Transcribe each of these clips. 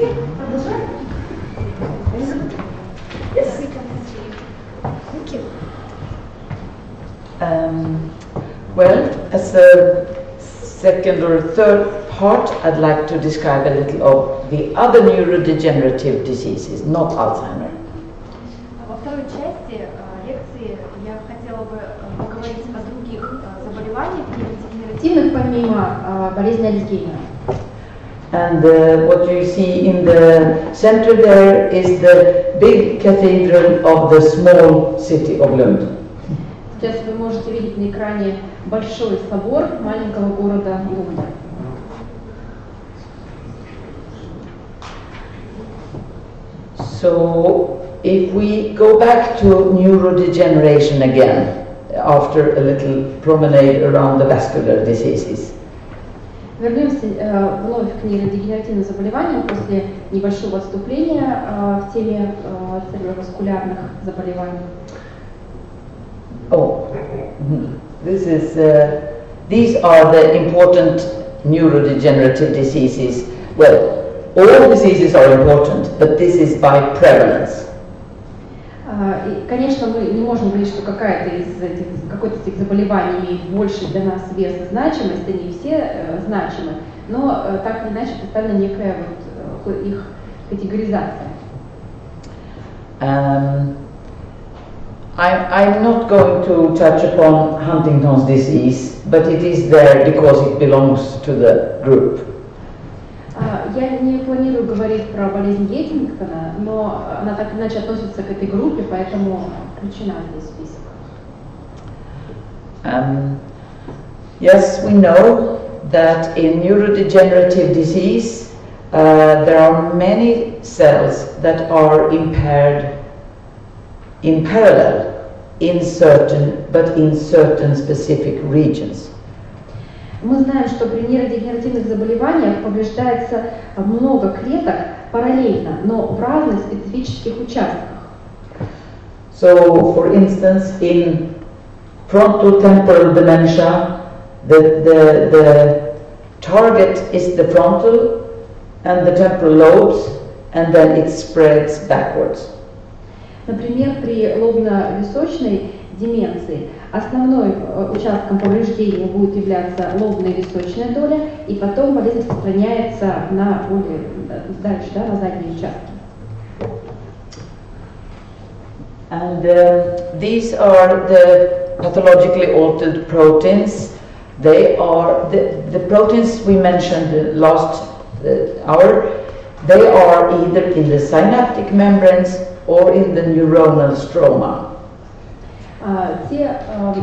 Продолжаем? Yes. Thank you. Well, as a second or third part, I'd like to describe a little of the other neurodegenerative diseases, not Alzheimer. Во второй части лекции я хотела бы поговорить о других заболеваниях нейродегенеративных помимо болезни Альцгеймера. And what you see in the center there is the big cathedral of the small city of Lund. Сейчас вы можете видеть на экране большой собор маленького города Лунда. So, if we go back to neurodegeneration again, after a little promenade around the vascular diseases. Вернемся вновь к нейродегенеративным заболеваниям после небольшого отступления в теме цереброваскулярных заболеваний. Oh, these are the important neurodegenerative diseases. Well, all diseases are important, but this is by prevalence. И, конечно, мы не можем говорить, что какое-то из этих заболеваний имеет больше для нас вес и значимость, они все значимы, но так или иначе представлена некая вот их категоризация. I'm not going to touch upon Huntington's disease, but it is there because it belongs to the group. Я не планирую говорить про болезнь Геттингтона, но она так или иначе относится к этой группе, поэтому включена здесь в список. Yes, we know that in neurodegenerative disease there are many cells that are impaired in parallel in certain specific regions. Мы знаем, что при нейродегенеративных заболеваниях повреждается много клеток параллельно, но в разных специфических участках. So, for instance, in frontotemporal dementia, the target is the frontal and the temporal lobes, and then it spreads backwards. Например, при лобно-височной деменции основной участком повреждения будет являться лобная и височная доля, и потом болезнь распространяется на более дальше, да, на задние участки. And these are the pathologically altered proteins. They are the proteins we mentioned last hour. They are either in the synaptic membranes or in the neuronal stroma. Те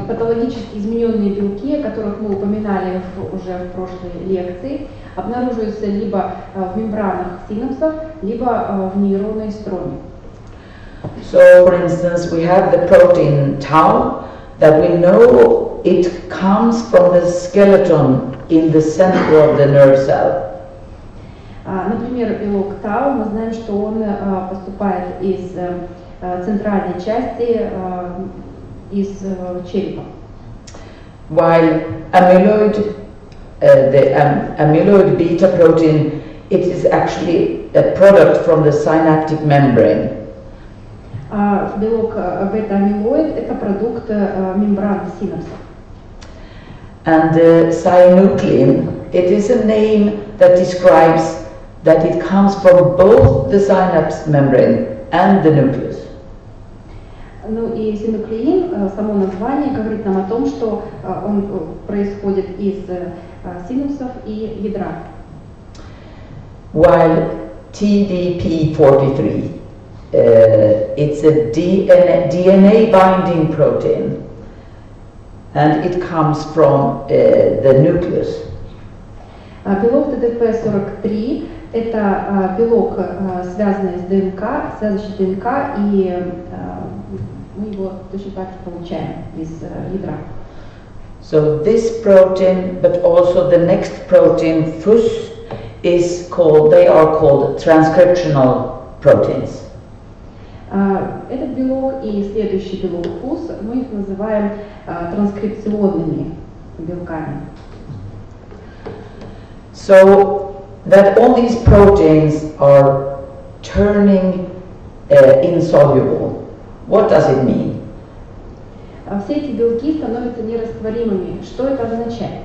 патологически измененные белки, о которых мы упоминали уже в прошлой лекции, обнаруживаются либо в мембранах синапсов, либо в нейронной строме. So, for instance, we have the protein tau that we know it comes from the skeleton in the center of the nerve cell. Например, белок тау, мы знаем, что он поступает из центральной части, из черепа. While the amyloid beta protein, it is actually a product from the synaptic membrane. Белок бета-амилоид – это продукт мембран синапсов. And synuclein, it is a name that describes that it comes from both the synapse membrane and the nucleus. Ну и синуклеин, само название говорит нам о том, что он происходит из синапсов и ядра. While TDP43, it's a DNA binding protein, and it comes from the nucleus. Белок ТДП-43 – это белок, связанный с ДНК, связывающий ДНК, и мы его точно так же получаем из ядра. So this protein, but also the next protein, FUS, they are called transcriptional proteins. Этот белок и следующий белок ФУС мы их называем транскрипционными белками. So that all these proteins are turning insoluble. What does it mean? Все эти белки становятся нерастворимыми. Что это означает?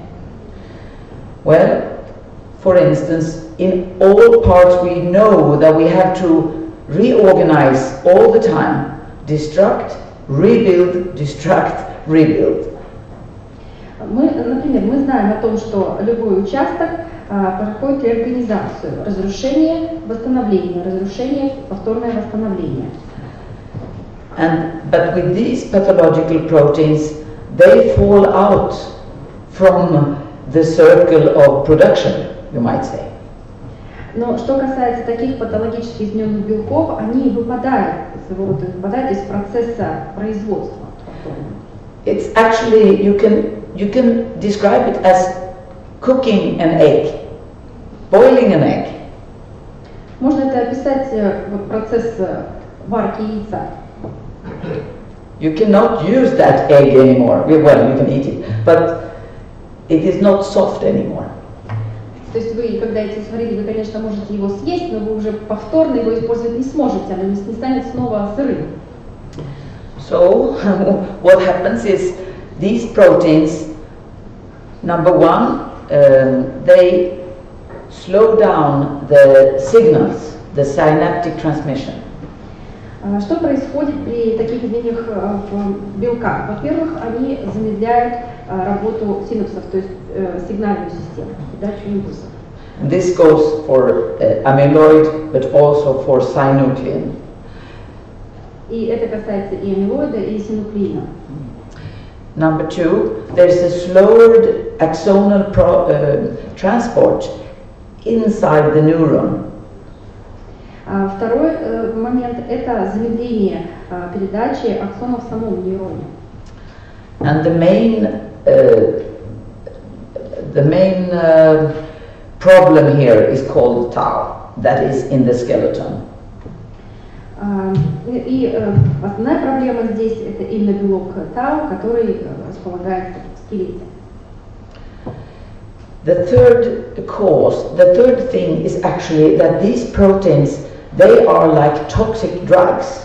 Well, for instance, in all parts we know that we have to reorganize all the time. Destruct, rebuild, destruct, rebuild. Например, мы знаем о том, что любой участок проходит реорганизацию, разрушение, восстановление, разрушение, повторное восстановление. But with these pathological proteins, they fall out from the circle of production, you might say. Но что касается таких патологически измененных белков, они выпадают из процесса производства. It's actually, you can describe it as cooking an egg, boiling an egg. Можно это описать процесс варки яйца. You cannot use that egg anymore. Well, you can eat it, but it is not soft anymore. То есть вы, когда яйцо сварили, вы, конечно, можете его съесть, но вы уже повторно его использовать не сможете, оно не станет снова сырым. So, what happens is these proteins, number one, they slow down the signals, the synaptic transmission. Что происходит при таких изменениях в белках? Во-первых, они замедляют работу синапсов, то есть сигнальную систему, передачу импульсов. This goes for amyloid, but also for synuclein. И это касается и амилоида, и синуклеина. Number two, there's a slowed axonal transport inside the neuron. Второй момент – это замедление передачи аксонов в самом нейроне. And the main problem here is called tau, that is in the skeleton. И основная проблема здесь – это именно белок тау, который располагается в скелете. The third thing is actually that these proteins, they are like toxic drugs.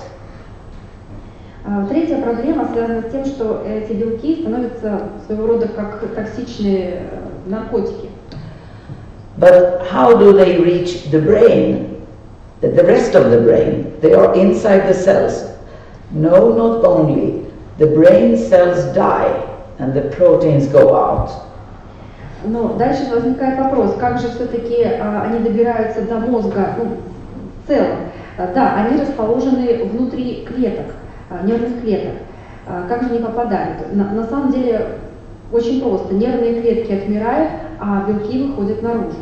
Третья проблема связана с тем, что эти белки становятся своего рода как токсичные наркотики. But how do they reach the brain? The rest of the brain, they are inside the cells. No, not only. The brain cells die and the proteins go out. Но дальше возникает вопрос, как же все-таки они добираются до мозга, в целом. Да, они расположены внутри клеток, нервных клеток. Как же они попадают? На самом деле очень просто. Нервные клетки отмирают, а белки выходят наружу.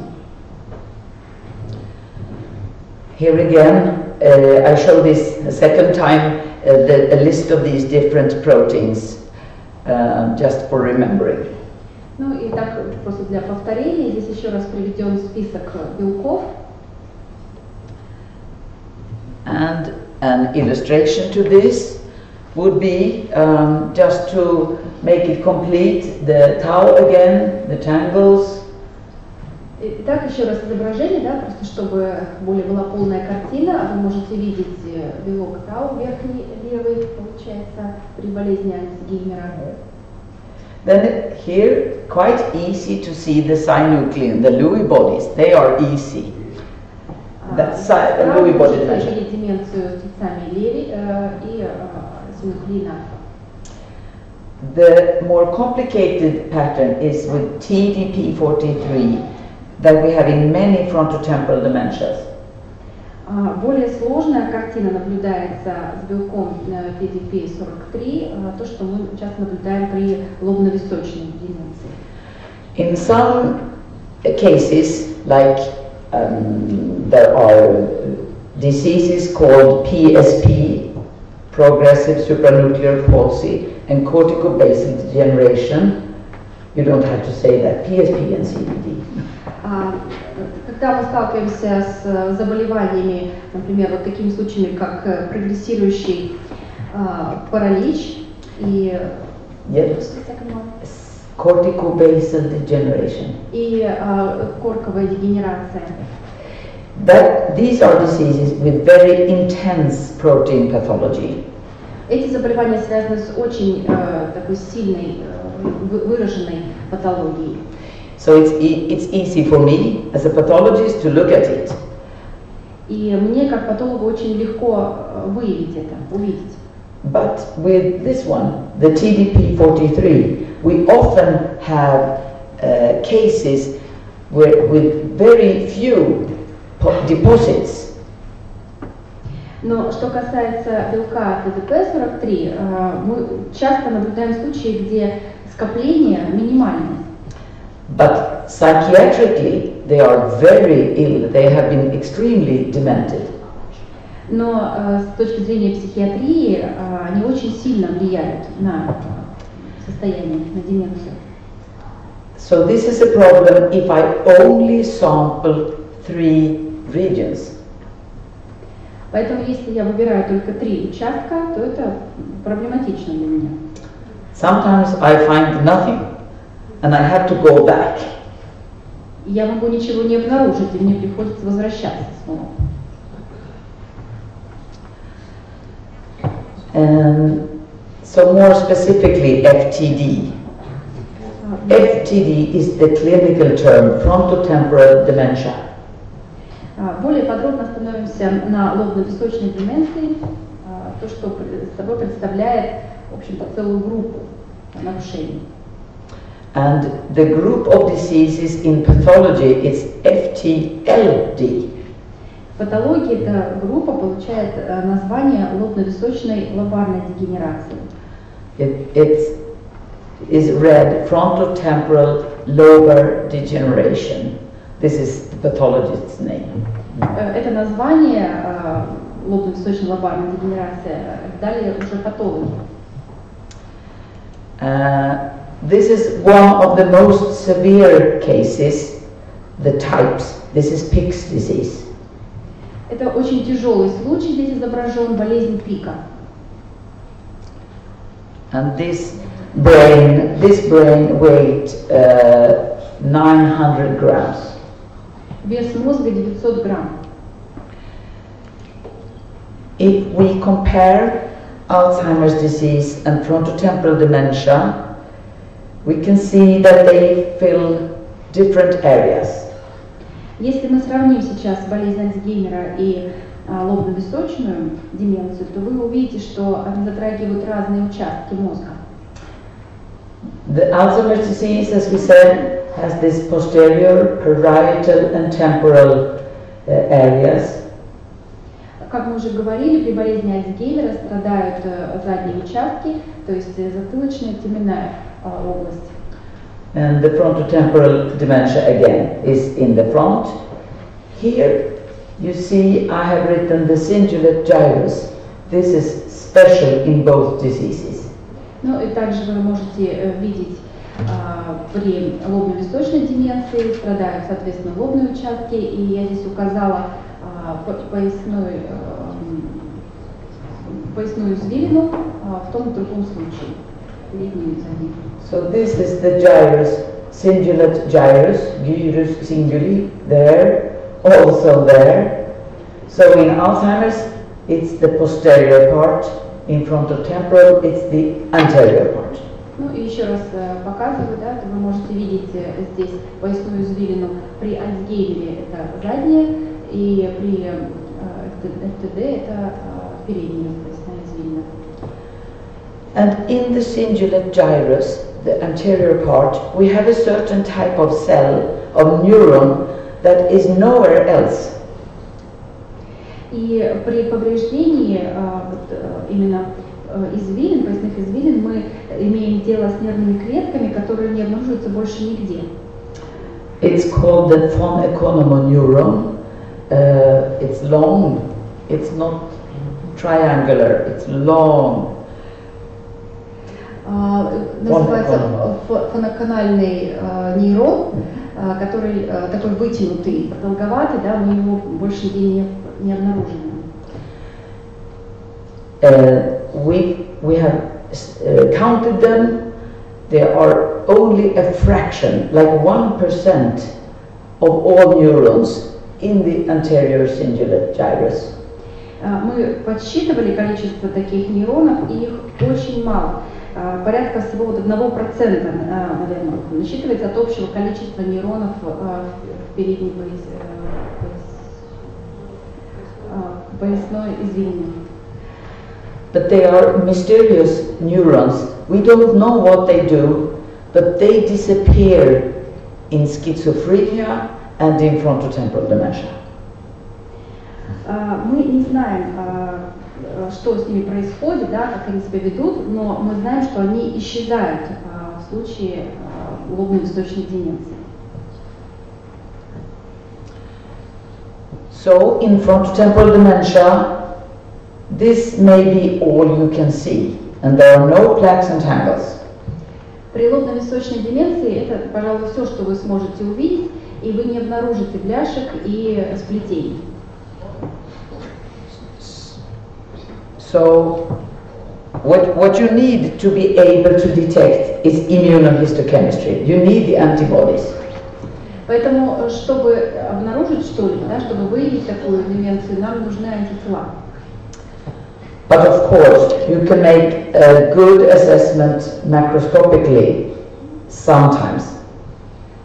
Here again, I show this a second time, a list of these different proteins, just for remembering. Ну и так просто для повторения, здесь еще раз приведен список белков. And an illustration to this would be just to make it complete, the tau again, the tangles. Итак, еще раз изображение, да, просто чтобы более была полная картина. Вы можете видеть белок тау, верхний левый, получается, при болезни Альцгеймера. Then here, quite easy to see the synuclein, the Lewy bodies, they are easy. That's Lewy body measure. Деменцию с цветцами леви и синуклеина. The more complicated pattern is with TDP43 that we have in many frontotemporal dementias. Более сложная картина наблюдается с белком PDP43, то, что мы часто наблюдаем при лобно-височной деменции. In some cases, like there are diseases called PSP, progressive supranuclear palsy, and corticobasal degeneration. You don't have to say that, PSP and CBD. Когда мы сталкиваемся с заболеваниями, например, вот такими случаями, как прогрессирующий паралич и corticobasal degeneration. И корковая дегенерация. These are diseases with very intense protein pathology. Эти заболевания связаны с очень такой сильной, выраженной патологией. So it's easy for me as a pathologist to look at it. И мне как патологу очень легко выявить это, увидеть. But with this one, the TDP43, we often have cases with very few deposits. Но что касается белка TDP43, мы часто наблюдаем случаи, где скопление минимальное. But psychiatrically, they are very ill. They have been extremely demented. Но с точки зрения психиатрии они очень сильно влияют на состояние, на деменцию. So this is a problem if I only sample 3 regions. Поэтому если я выбираю только 3 участка, то это проблематично для меня. Sometimes I find nothing and I have to go back. Я могу ничего не обнаружить, и мне приходится возвращаться снова. So more specifically, FTD. FTD is the clinical term, frontotemporal dementia. Более подробно остановимся на лобно-височной деменции, то, что собой представляет, в общем-то, целую группу нарушений. And the group of diseases in pathology is FTLD. В патологии эта группа получает название лобно-височной лобарной дегенерации. It is read frontotemporal lobar degeneration. This is the pathologist's name. Это название лобно-височной лобарной дегенерации дали уже патологи. This is one of the most severe cases, the types. This is Pick's disease. Это очень тяжелый случай, здесь изображен болезнь Пика. And this brain weight 900 grams. Вес мозга 900 грамм. If we compare Alzheimer's disease and frontotemporal dementia, we can see that they fill different areas. Если мы сравним сейчас болезнь Альцгеймера и лобно-височную деменцию, то вы увидите, что они затрагивают разные участки мозга. The Alzheimer's disease, as we said, has this posterior, parietal and temporal areas. Как мы уже говорили, при болезни Альцгеймера страдают задние участки, то есть затылочная, теменная область. And the frontotemporal dementia again is in the front. Here you see I have written the cingulate gyrus. This is special in both diseases. Ну и также вы можете видеть при лобно-височной деменции страдают, соответственно, лобные участки, и я здесь указала поясную извилину в том и другом случае. So this is the gyrus, cingulate gyrus, gyrus cinguli, there, also there. So in Alzheimer's, it's the posterior part. In frontotemporal, it's the anterior part. Ну и еще раз показываю, да, то вы можете видеть здесь поясную извилину при Альцгеймере это задняя, и при ФТД это передняя поясная извилина. And in the cingulate gyrus, the anterior part, we have a certain type of cell, of neuron, that is nowhere else. И при повреждении именно извилин, поясных извилин, мы имеем дело с нервными клетками, которые не обнаруживаются больше нигде. It's called the von Economo neuron. It's long. It's not triangular. It's long. Называется фоноканальный нейрон, который такой вытянутый, продолговатый, да, мы его больше нигде не обнаружили. We have counted them, there are only a fraction, like 1% of all neurons in the anterior cingulate gyrus. Мы подсчитывали количество таких нейронов, и их очень мало. Порядка всего вот 1%, наверное, насчитывается от общего количества нейронов в передней поясной извилине. But they are mysterious neurons. We don't know what they do, but they disappear in schizophrenia and in frontotemporal dementia. Мы не знаем, что с ними происходит, да, как они себя ведут, но мы знаем, что они исчезают в случае лобно-височной деменции. So, in frontotemporal dementia, this may be all you can see, and there are no plaques and tangles. При лобно-височной деменции это, пожалуй, все, что вы сможете увидеть, и вы не обнаружите бляшек и сплетений. So, what you need to be able to detect is immunohistochemistry. You need the antibodies. Поэтому, чтобы обнаружить что-либо, да, чтобы выявить такую деменцию, нам нужны антитела. But of course, you can make a good assessment macroscopically sometimes.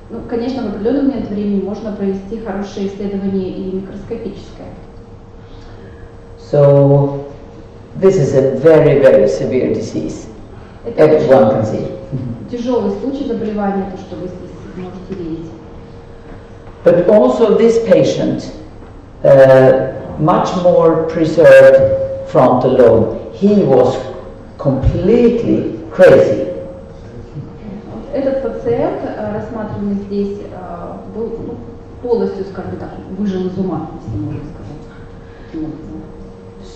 Ну, конечно, в определенный момент времени можно провести хорошее исследование и микроскопическое. So, this is a very, very severe disease. Everyone can see. Тяжелый случай заболевания, то, что вы здесь можете видеть. But also this patient, much more preserved frontal lobe. He was completely crazy. Этот пациент, рассматриваемый здесь, был полностью, скажем так, выжил из ума, если можно сказать.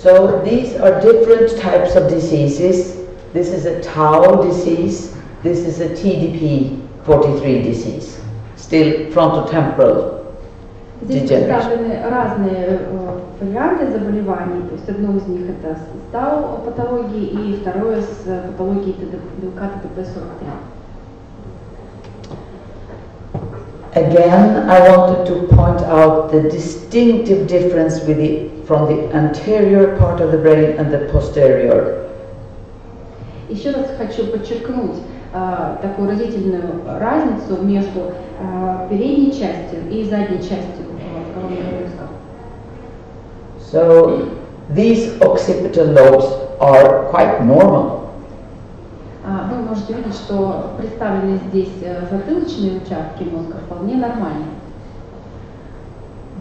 So these are different types of diseases. This is a tau disease. This is a TDP43 disease. Still frontotemporal Здесь degeneration. представлены разные варианты заболеваний. То есть одно из них это с тау-патологией и второе с патологией белка ТДП-43. Again, I wanted to point out the distinctive difference from the anterior part of the brain and the posterior. Еще раз хочу подчеркнуть такую разительную разницу между передней частью и задней частью коронного мозга. So these occipital lobes are quite normal. Вы можете видеть, что представлены здесь затылочные участки мозга вполне нормальны.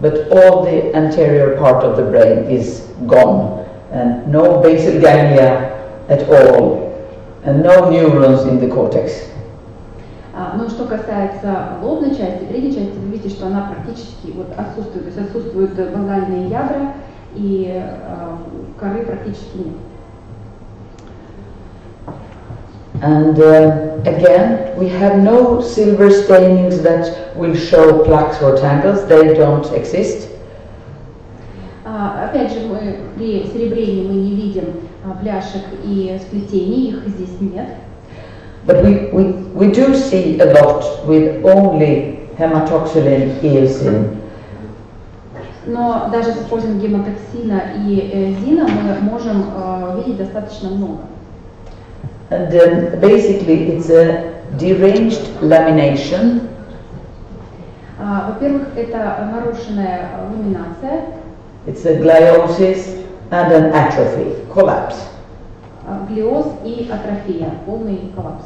But all the anterior part of the brain is gone, and no basal ganglia at all, and no neurons in the cortex. Но что касается лобной части, передней части, вы видите, что она практически вот отсутствует, то есть отсутствуют базальные ядра и коры практически нет. And again, we have no silver stainings that will show plaques or tangles. They don't exist. Опять же, мы при серебрении мы не видим бляшек и сплетений, их здесь нет. But we do see a lot with only hematoxylin, eosin. Но даже с использованием гематоксина и эозина мы можем видеть достаточно много. And then basically it's a deranged lamination. Во-первых, это нарушенная ламинация. It's a gliosis and an atrophy, collapse. Глиоз и атрофия, полный коллапс.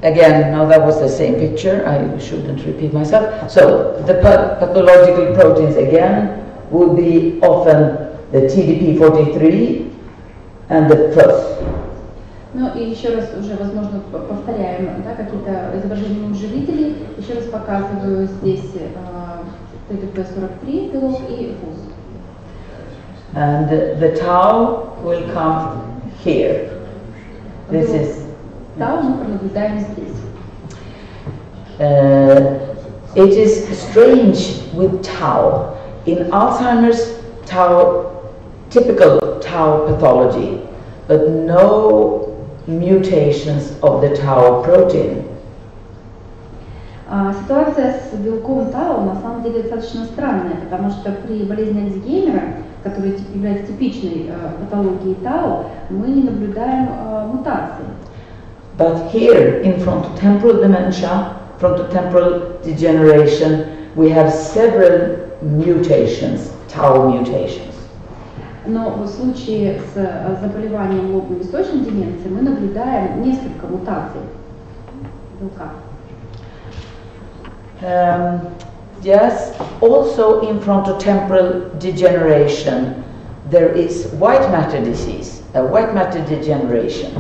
Again, now that was the same picture, I shouldn't repeat myself. So the pathological proteins again would be often the TDP43 and the FUS. Ну и еще раз уже, возможно, повторяем, да, какие-то изображения живителей. Еще раз показываю здесь ТДП-43 белок и ФУС. And the tau will come here. This is Тау мы пронаблюдаем здесь. It is strange with tau. In Alzheimer's, typical tau pathology, but no mutations of the tau protein. Ситуация с белком тау на самом деле достаточно странная, потому что при болезни Альцгеймера, которая является типичной патологией тау, мы не наблюдаем мутаций. But here in frontotemporal dementia, frontotemporal degeneration, we have several mutations, tau mutations. Но в случае с заболеванием лобно-височной деменции мы наблюдаем несколько мутаций белка. Yes, also in frontotemporal degeneration there is white matter disease, a white matter degeneration.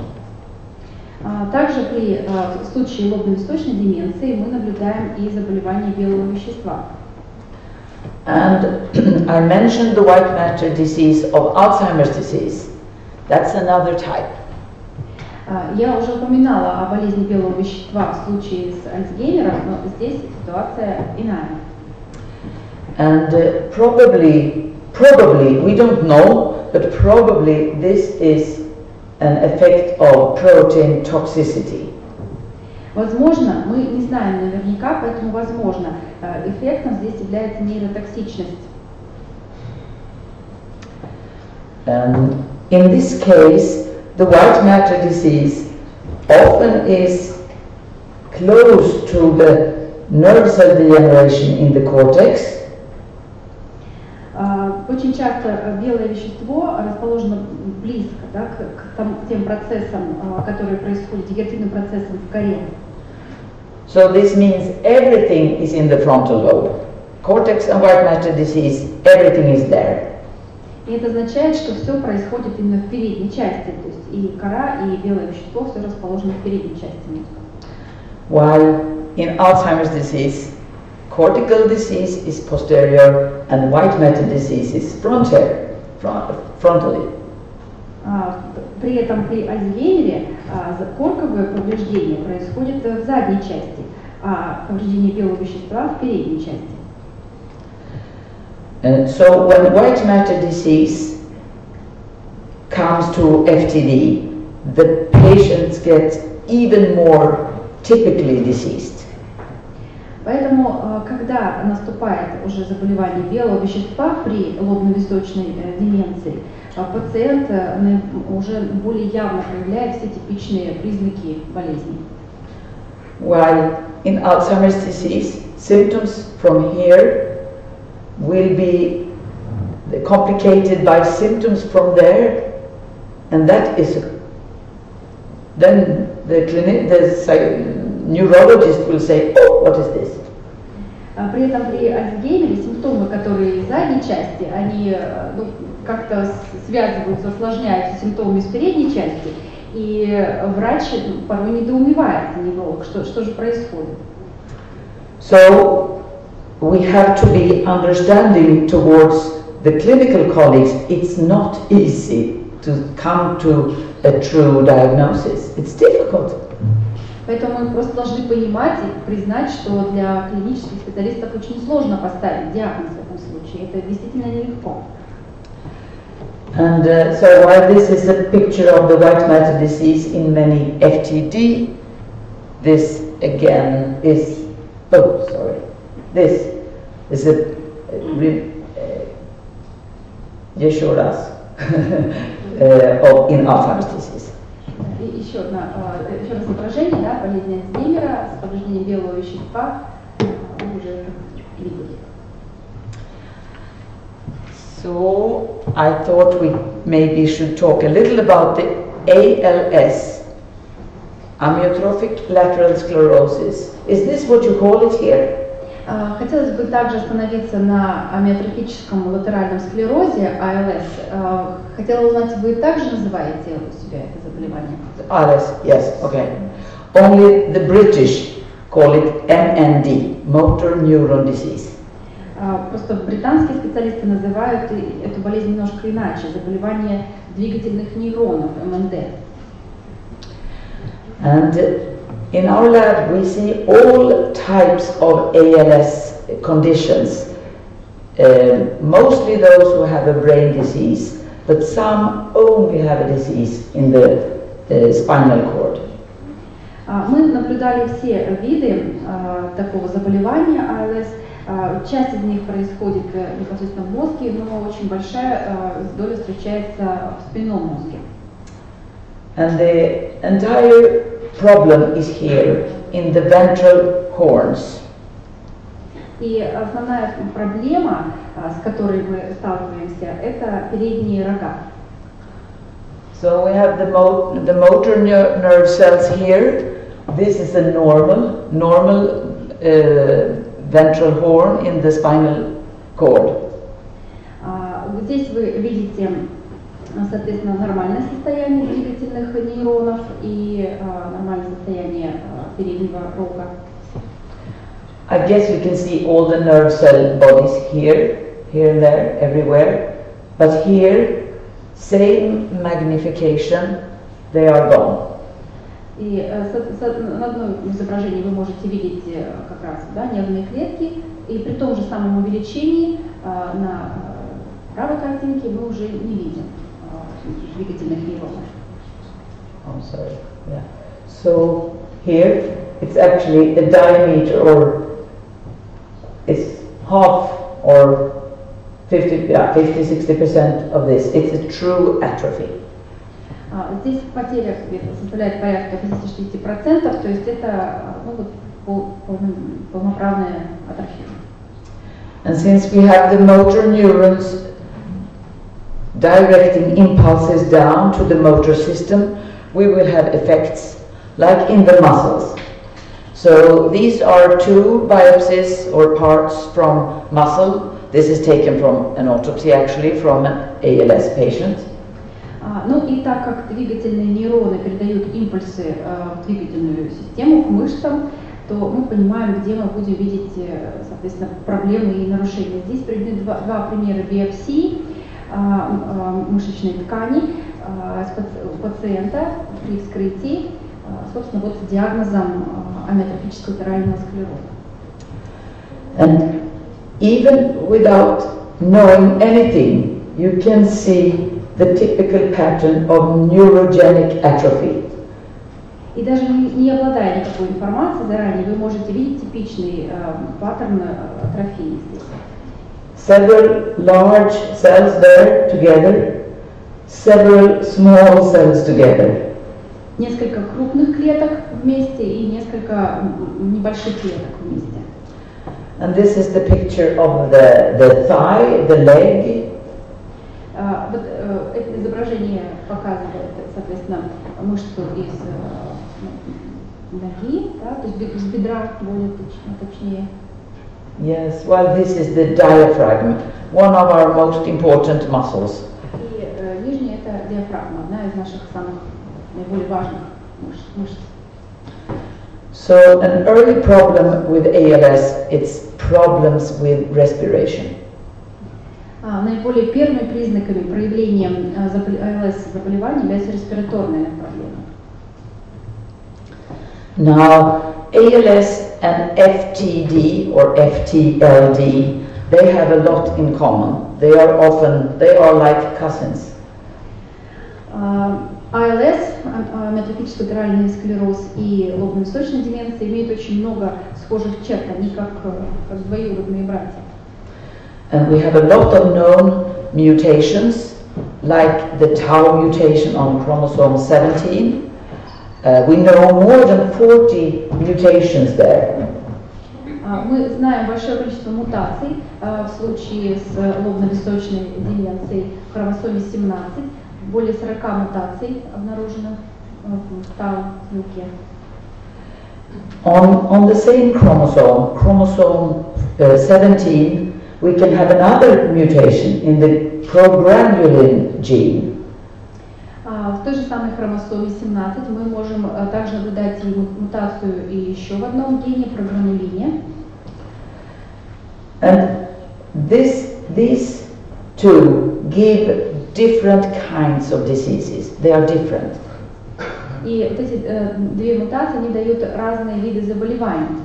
Также при случае лобно-височной деменции мы наблюдаем и заболевание белого вещества. And I mentioned the white matter disease of Alzheimer's disease. That's another type. Я уже упоминала о болезни белого вещества в случае с Альцгеймером, но здесь ситуация иная. And probably, we don't know, but probably this is an effect of protein toxicity. Возможно, мы не знаем наверняка, поэтому возможно, эффектом здесь является нейротоксичность. In this case, the white matter disease often is close to the nerve cell degeneration in the cortex. Очень часто белое вещество расположено близко, да, к тем процессам, которые происходят, дегенеративным процессам в коре. So this means everything is in the frontal lobe. Cortex and white matter disease, everything is there. И это означает, что все происходит именно в передней части, то есть и кора, и белое вещество все расположено в передней части мозга. While in Alzheimer's disease, cortical disease is posterior and white matter disease is frontally. При этом при Альцгеймере корковое повреждение происходит в задней части, а повреждение белого вещества в передней части. And so when white matter disease comes to FTD, the patients get even more typically diseased. Поэтому, когда наступает уже заболевание белого вещества при лобно-височной деменции, пациент уже более явно проявляет все типичные признаки болезни. While in Alzheimer's disease, symptoms from here will be complicated by symptoms from there, and that is then the neurologist will say, oh, what is this? При этом при Альцгеймере симптомы, которые в задней части, они как-то связываются, осложняются с симптомами из передней части, и врач порой недоумевает, невролог, что же происходит. So we have to be understanding towards the clinical colleagues. It's not easy to come to a true diagnosis. It's difficult. Поэтому мы просто должны понимать и признать, что для клинических специалистов очень сложно поставить диагноз в этом случае. Это действительно нелегко. And so while this is a picture of the white matter disease in many FTD, this again is, this is еще раз in Alzheimer's disease. И еще раз изображение, да, болезни Альцгеймера с повреждением белого вещества вы уже видели. So I thought we maybe should talk a little about the ALS, amyotrophic lateral sclerosis. Is this what you call it here? Хотелось бы также остановиться на амиотрофическом латеральном склерозе, АЛС. Хотела узнать, вы также называете у себя это заболевание? ALS, yes, okay. Only the British call it MND, motor neuron disease. Просто британские специалисты называют эту болезнь немножко иначе, заболевание двигательных нейронов, МНД. And in our lab we see all types of ALS conditions, mostly those who have a brain disease, but some only have a disease in the spinal cord. Мы наблюдали все виды такого заболевания АЛС. Часть из них происходит непосредственно в мозге, но очень большая доля встречается в спинном мозге. And the entire problem is here in the ventral horns. И основная проблема, с которой мы сталкиваемся, это передние рога. So we have the motor nerve cells here. This is a normal ventral horn in the spinal cord. Здесь вы видите, соответственно, нормальное состояние двигательных нейронов и нормальное состояние переднего рога. I guess we can see all the nerve cell bodies here and there, everywhere. But here, same magnification, they are gone. И на одном изображении вы можете видеть как раз нервные клетки, и при том же самом увеличении на правой картинке мы уже не видим двигательных нейронов. I'm sorry. Yeah. So here it's actually a diameter, or it's half or 50-60% of this. It's a true atrophy. Здесь потеря составляет порядка 50-60%, то есть это полноправная атрофия. And since we have the motor neurons directing impulses down to the motor system, we will have effects like in the muscles. So these are two biopsies or parts from muscle. This is taken from an autopsy, actually, from an ALS patient. Ну и так как двигательные нейроны передают импульсы в двигательную систему, к мышцам, то мы понимаем, где мы будем видеть, соответственно, проблемы и нарушения. Здесь приведены два примера биопсии мышечной ткани пациента при вскрытии, собственно, вот с диагнозом амиотрофического латерального склероза. And even without knowing anything, you can see the typical pattern of neurogenic atrophy. И даже не обладая никакой информацией заранее, вы можете видеть типичный паттерн атрофии здесь. Several large cells there together, several small cells together. Несколько крупных клеток вместе и несколько небольших клеток вместе. And this is the picture of the thigh, the leg. Вот это изображение показывает, соответственно, мышцу из ноги, да, то есть из бедра, более точнее. Yes, well, this is the diaphragm, one of our most important muscles. И нижняя это диафрагма, одна из наших самых наиболее важных мышц. So an early problem with ALS, it's problems with respiration. Наиболее первыми признаками проявления АЛС заболевания является респираторная проблема. Now, ALS and FTD or FTLD, they have a lot in common. They are like cousins. АЛС, амиотрофический латеральный склероз и лобно-височная деменция имеют очень много схожих черт, они как двоюродные братья. And we have a lot of known mutations, like the tau mutation on chromosome 17. We know more than 40 mutations there. Мы знаем большое количество мутаций в случае с лобно-височной деменцией в хромосоме 17. Более 40 мутаций обнаружено в тау-белке. On the same chromosome, chromosome 17, we can have another mutation in the progranulin gene. В той же самой хромосоме 17 мы можем также наблюдать мутацию и еще в одном гене, програнулине. And these two give different kinds of diseases. They are different. И вот эти две мутации, они дают разные виды заболеваний,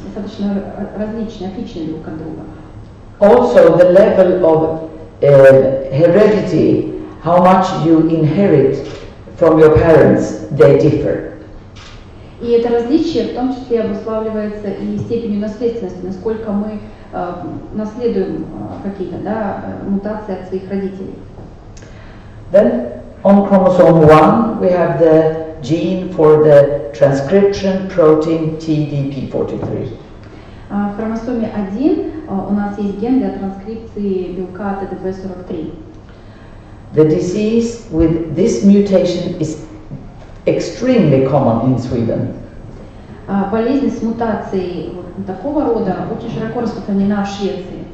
достаточно различные, отличные друг от друга. Also, the level of heredity how much you inherit from your parents, they differ. И это различие в том числе обуславливается и степенью наследственности, насколько мы наследуем какие-то мутации от своих родителей. Then on chromosome 1 we have the gene for the transcription protein TDP43. В хромосоме 1 у нас есть ген для транскрипции белка TDP43. The disease with this mutation is extremely common in Sweden. Болезнь с мутацией такого рода очень широко распространена в Швеции.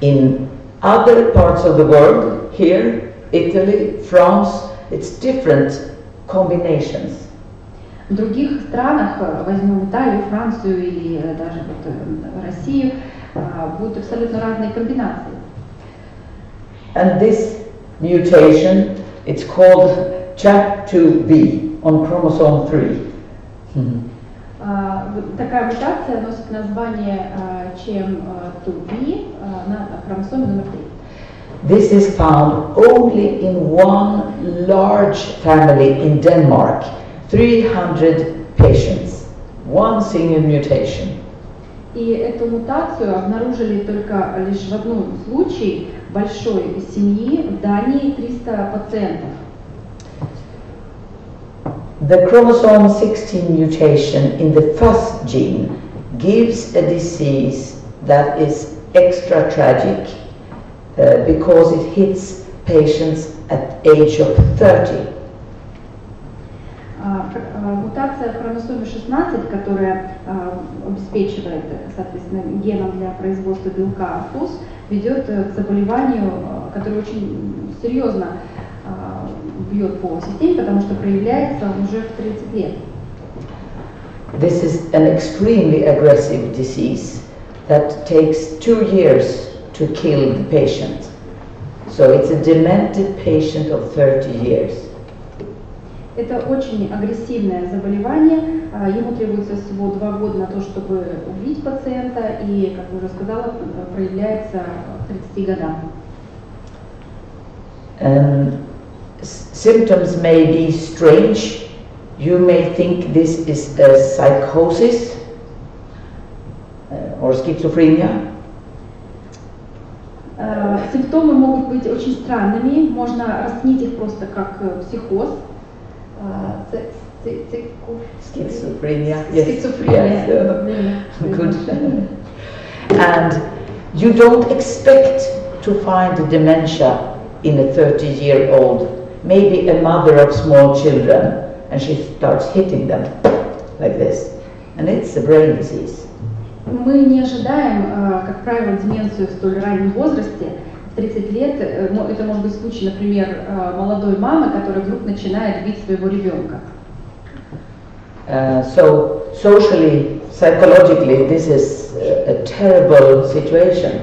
In other parts of the world, here, Italy, France, it's different combinations. В других странах, возьмем Италию, Францию или даже Россию, будут абсолютно разные комбинации. And this mutation, it's called CHAP2B on chromosome 3. Такая мутация носит название CHAP2B на хромосоме номер 3. This is found only in one large family in Denmark, 300 patients, one single mutation. И эту мутацию обнаружили только лишь в одном случае большой семьи в Дании 300 пациентов. The chromosome 16 mutation in the FUS gene gives a disease that is extra tragic because it hits patients at age of 30. Мутация в хромосоме 16, которая обеспечивает, соответственно, геном для производства белка ФУС, ведет к заболеванию, которое очень серьезно бьет по системе, потому что проявляется уже в 30 лет. This is an extremely aggressive disease that takes 2 years to kill the patient. So it's a demented patient of 30 years. Это очень агрессивное заболевание. Ему требуется всего 2 года на то, чтобы убить пациента, и, как я уже сказала, проявляется к 30 годам. Symptoms may be strange. You may think this is a psychosis or schizophrenia. Симптомы могут быть очень странными. Можно расценить их просто как психоз. Schizophrenia. Schizophrenia. Yes. Good. And you don't expect to find dementia in a 30-year-old, maybe a mother of small children, and she starts hitting them like this. And it's a brain disease. Мы не ожидаем, как правило, деменцию в столь раннем возрасте. В 30 лет это может быть случай, например, молодой мамы, которая вдруг начинает бить своего ребенка. So socially, psychologically, this is a terrible situation.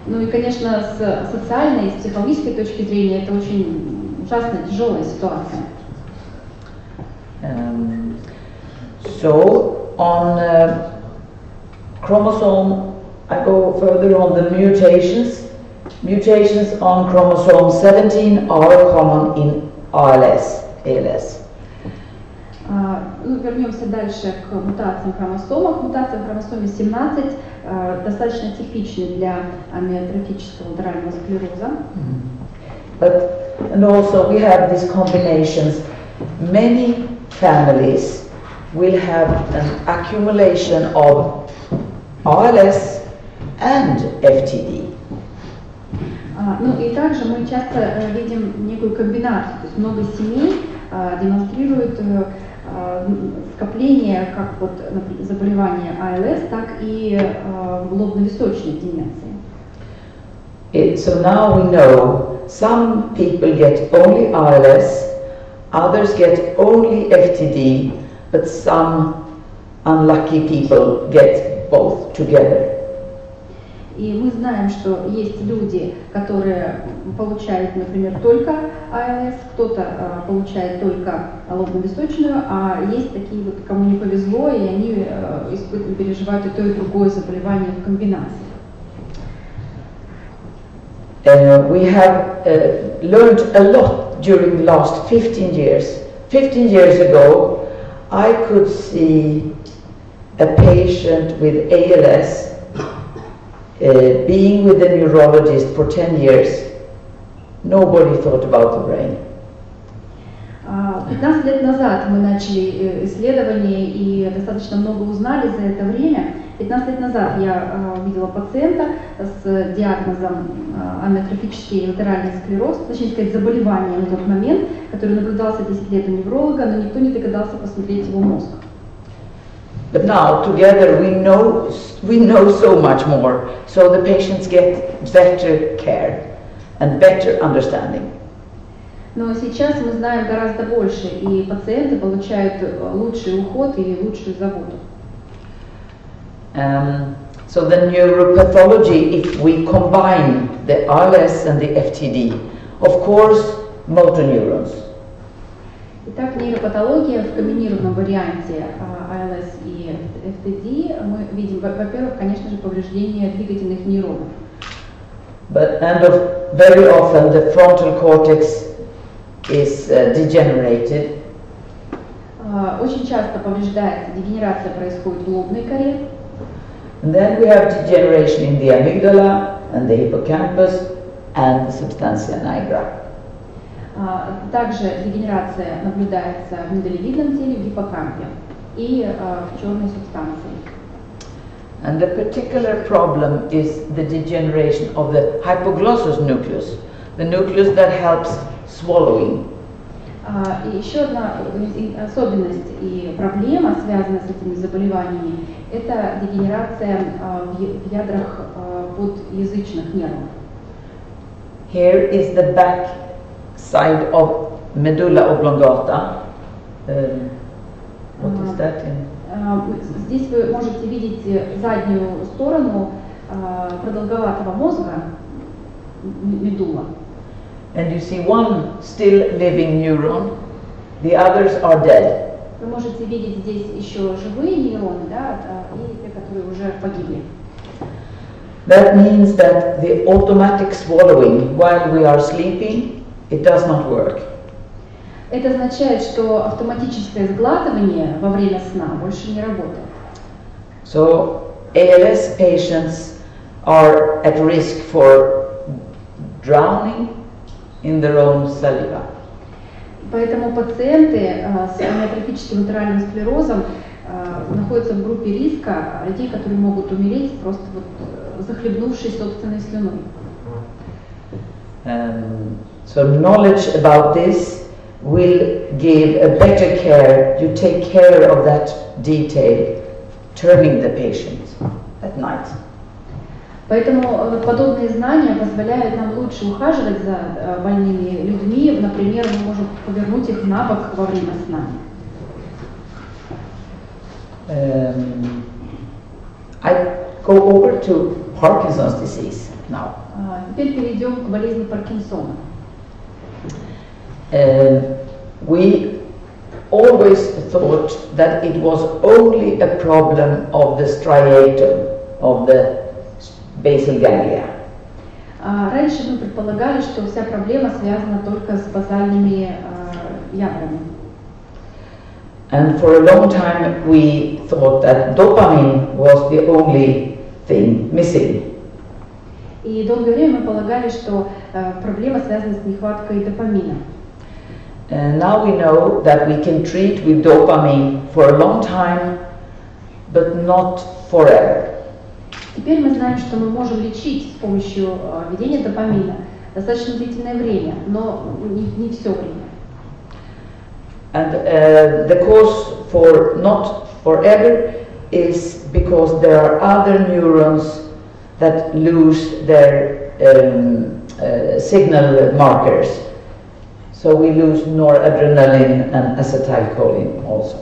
Ну и, конечно, с социальной, с психологической точки зрения, это очень ужасная, тяжелая ситуация. So on chromosome, I go further on the mutations. Mutations on chromosome 17 are common in ALS. Вернемся дальше к мутациям в хромосомах. Мутация в хромосоме 17 достаточно типичны для амиотрофического латерального склероза. And also we have these combinations. Many families will have an accumulation of ALS and FTD. Ну и также мы часто видим некую комбинацию, то есть много семей демонстрируют скопление как вот заболевания АЛС, так и лобно-височной деменции. So now we know some people get only ALS, others get only FTD, but some unlucky people get both together. И мы знаем, что есть люди, которые получают, например, только АЛС, кто-то получает только лобно-височную, а есть такие вот, кому не повезло, и они переживают и то, и другое заболевание в комбинации. We have learned a lot during the last 15 years. 15 years ago, I could see a patient with ALS being with a neurologist for 10 years. Nobody thought about the brain. 15 лет назад мы начали исследования и достаточно много узнали за это время. 15 лет назад я видела пациента с диагнозом амиотрофический латеральный склероз, точнее сказать, заболевание на тот момент, который наблюдался 10 лет у невролога, но никто не догадался посмотреть его мозг. But now, together, we know so much more, so the patients get better care and better understanding. Но сейчас мы знаем гораздо больше, и пациенты получают лучший уход и лучшую заботу. So the neuropathology, if we combine the ALS and the FTD, of course, motor neurons. Итак, нейропатология в комбинированном варианте ALS и FTD мы видим, во-первых, конечно же, повреждение двигательных нейронов. Very often the frontal cortex is degenerated. Очень часто повреждается, дегенерация происходит в лобной коре. And then we have degeneration in the amygdala and the hippocampus and the substantia nigra. Также дегенерация наблюдается в миндалевидном теле, в гиппокампе и в черной субстанции. And the particular problem is the degeneration of the hypoglossus nucleus, the nucleus that helps swallowing. И еще одна особенность и проблема, связанная с этими заболеваниями, это дегенерация в ядрах подъязычных нервов. Here is the back side of medulla oblongata. What is that in? Здесь вы можете видеть заднюю сторону продолговатого мозга, медула. And you see one still living neuron, the others are dead. Вы можете видеть здесь еще живые нейроны, да, и те, которые уже погибли. That means that the automatic swallowing while we are sleeping, it does not work. Это означает, что автоматическое сглатывание во время сна больше не работает. So ALS patients are at risk for drowning in their own saliva. Поэтому пациенты с амиотрофическим латеральным склерозом находятся в группе риска людей, которые могут умереть, просто вот захлебнувшись собственной слюной. So knowledge about this will give a better care. You take care of that detail, turning the patient at night. Поэтому подобные знания позволяют нам лучше ухаживать за больными людьми. Например, мы можем повернуть их на бок во время сна. I go over to Parkinson's disease now. Теперь перейдем к болезни Паркинсона. We always thought that it was only a problem of the striatum, of the basal ganglia. Раньше мы предполагали, что вся проблема связана только с базальными ядрами. And for a long time we thought that dopamine was the only thing missing. И долгое время мы полагали, что проблема связана с нехваткой допамина. And now we know that we can treat with dopamine for a long time, but not forever. Теперь мы знаем, что мы можем лечить с помощью введения допамина достаточно длительное время, но не все время. And the cause for not forever is because there are other neurons that lose their signal markers. So we lose noradrenaline and acetylcholine also.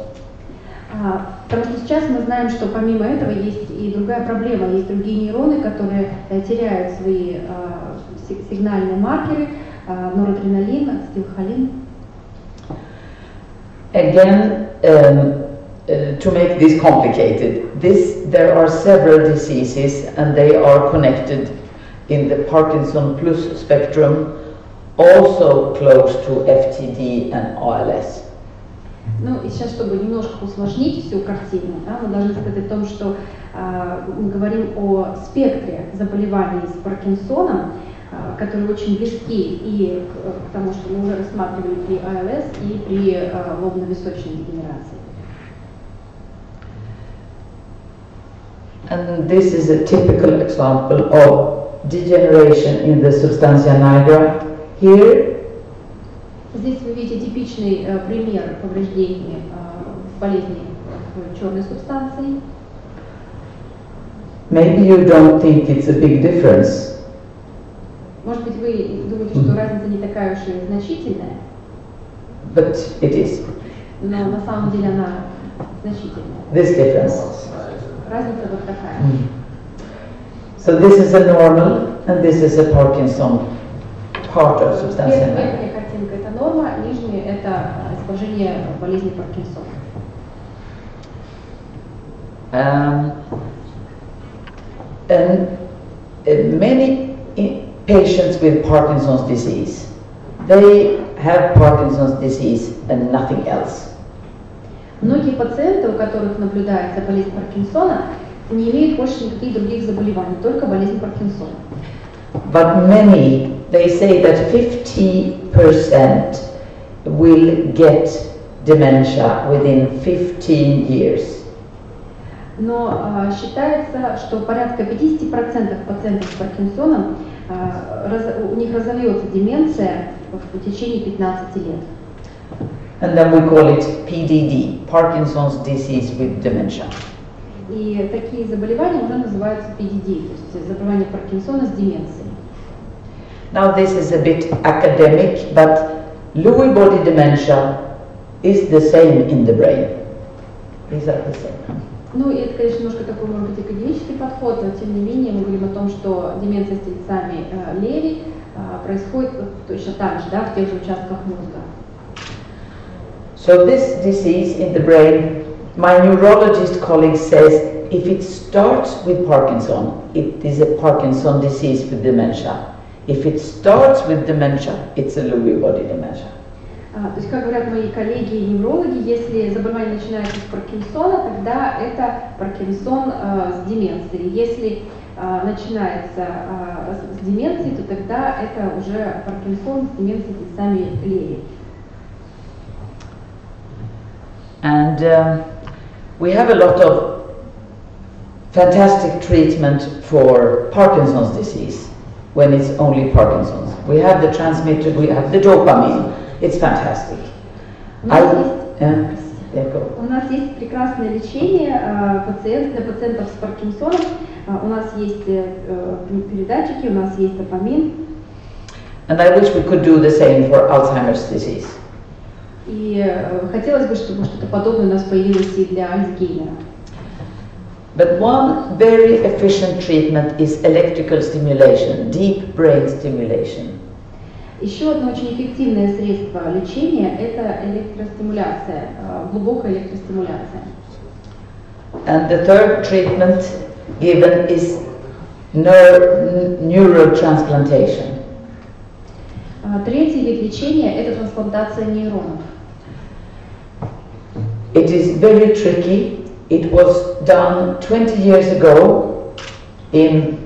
Потому что сейчас мы знаем, что помимо этого есть и другая проблема. Есть другие нейроны, которые теряют свои сигнальные маркеры, норадреналин, ацетилхолин. Again, to make this complicated, there are several diseases and they are connected in the Parkinson plus spectrum, also close to FTD and ALS. Ну и сейчас, чтобы немножко усложнить всю картину, да, мы должны сказать о том, что мы говорим о спектре заболеваний с Паркинсоном, которые очень близки и к тому, что мы уже рассматривали при АЛС и при лобно-височной дегенерации. And this is a typical example of degeneration in the substantia nigra. Here, здесь вы видите типичный пример повреждений болезни черной субстанции. maybe you don't think it's a big difference. Может быть, вы думаете, что разница не такая уж и значительная, But it is. но на самом деле она значительная. This difference. Разница вот такая. So this is a normal and this is a Parkinson part of substantia nigra. Верхняя картинка это норма, нижняя это изображение болезни Паркинсона. And many patients with Parkinson's disease, they have Parkinson's disease and nothing else. Многие пациенты, у которых наблюдается болезнь Паркинсона, не имеют больше никаких других заболеваний, только болезнь Паркинсона. But many, they say that 50% will get dementia within 15 years. Но считается, что порядка 50% пациентов с Паркинсоном у них разовьется деменция в течение 15 лет. And then we call it PDD, Parkinson's disease with dementia. И такие заболевания уже называются PDD, то есть заболевание Паркинсона с деменцией. Now this is a bit academic, but Lewy body dementia is the same in the brain. These are the same. Ну, и это, конечно, немножко такой, может быть, академический подход, но тем не менее мы говорим о том, что деменция с тельцами Леви происходит точно так же, да, в тех же участках мозга. So this disease in the brain, my neurologist colleague says, if it starts with Parkinson, it is a Parkinson disease with dementia. If it starts with dementia, it's a Lewy body dementia. То есть, как говорят мои коллеги и неврологи, если заболевание начинается с Паркинсона, тогда это Паркинсон с деменцией. Если начинается с деменцией, то тогда это уже Паркинсон с деменцией тельцами Леви. And we have a lot of fantastic treatment for Parkinson's disease when it's only Parkinson's. We have the transmitter, we have the dopamine. It's fantastic. У нас есть прекрасное лечение для пациентов с Паркинсоном. У нас есть передатчики, у нас есть допамин. And I wish we could do the same for Alzheimer's disease. И хотелось бы, чтобы что-то подобное у нас появилось и для Альцгеймера. But one very efficient treatment is electrical stimulation, deep brain stimulation. Еще одно очень эффективное средство лечения – это электростимуляция, глубокая электростимуляция. And the third treatment given is neurotransplantation. Третий вид лечения – это трансплантация нейронов. It is very tricky. It was done 20 years ago in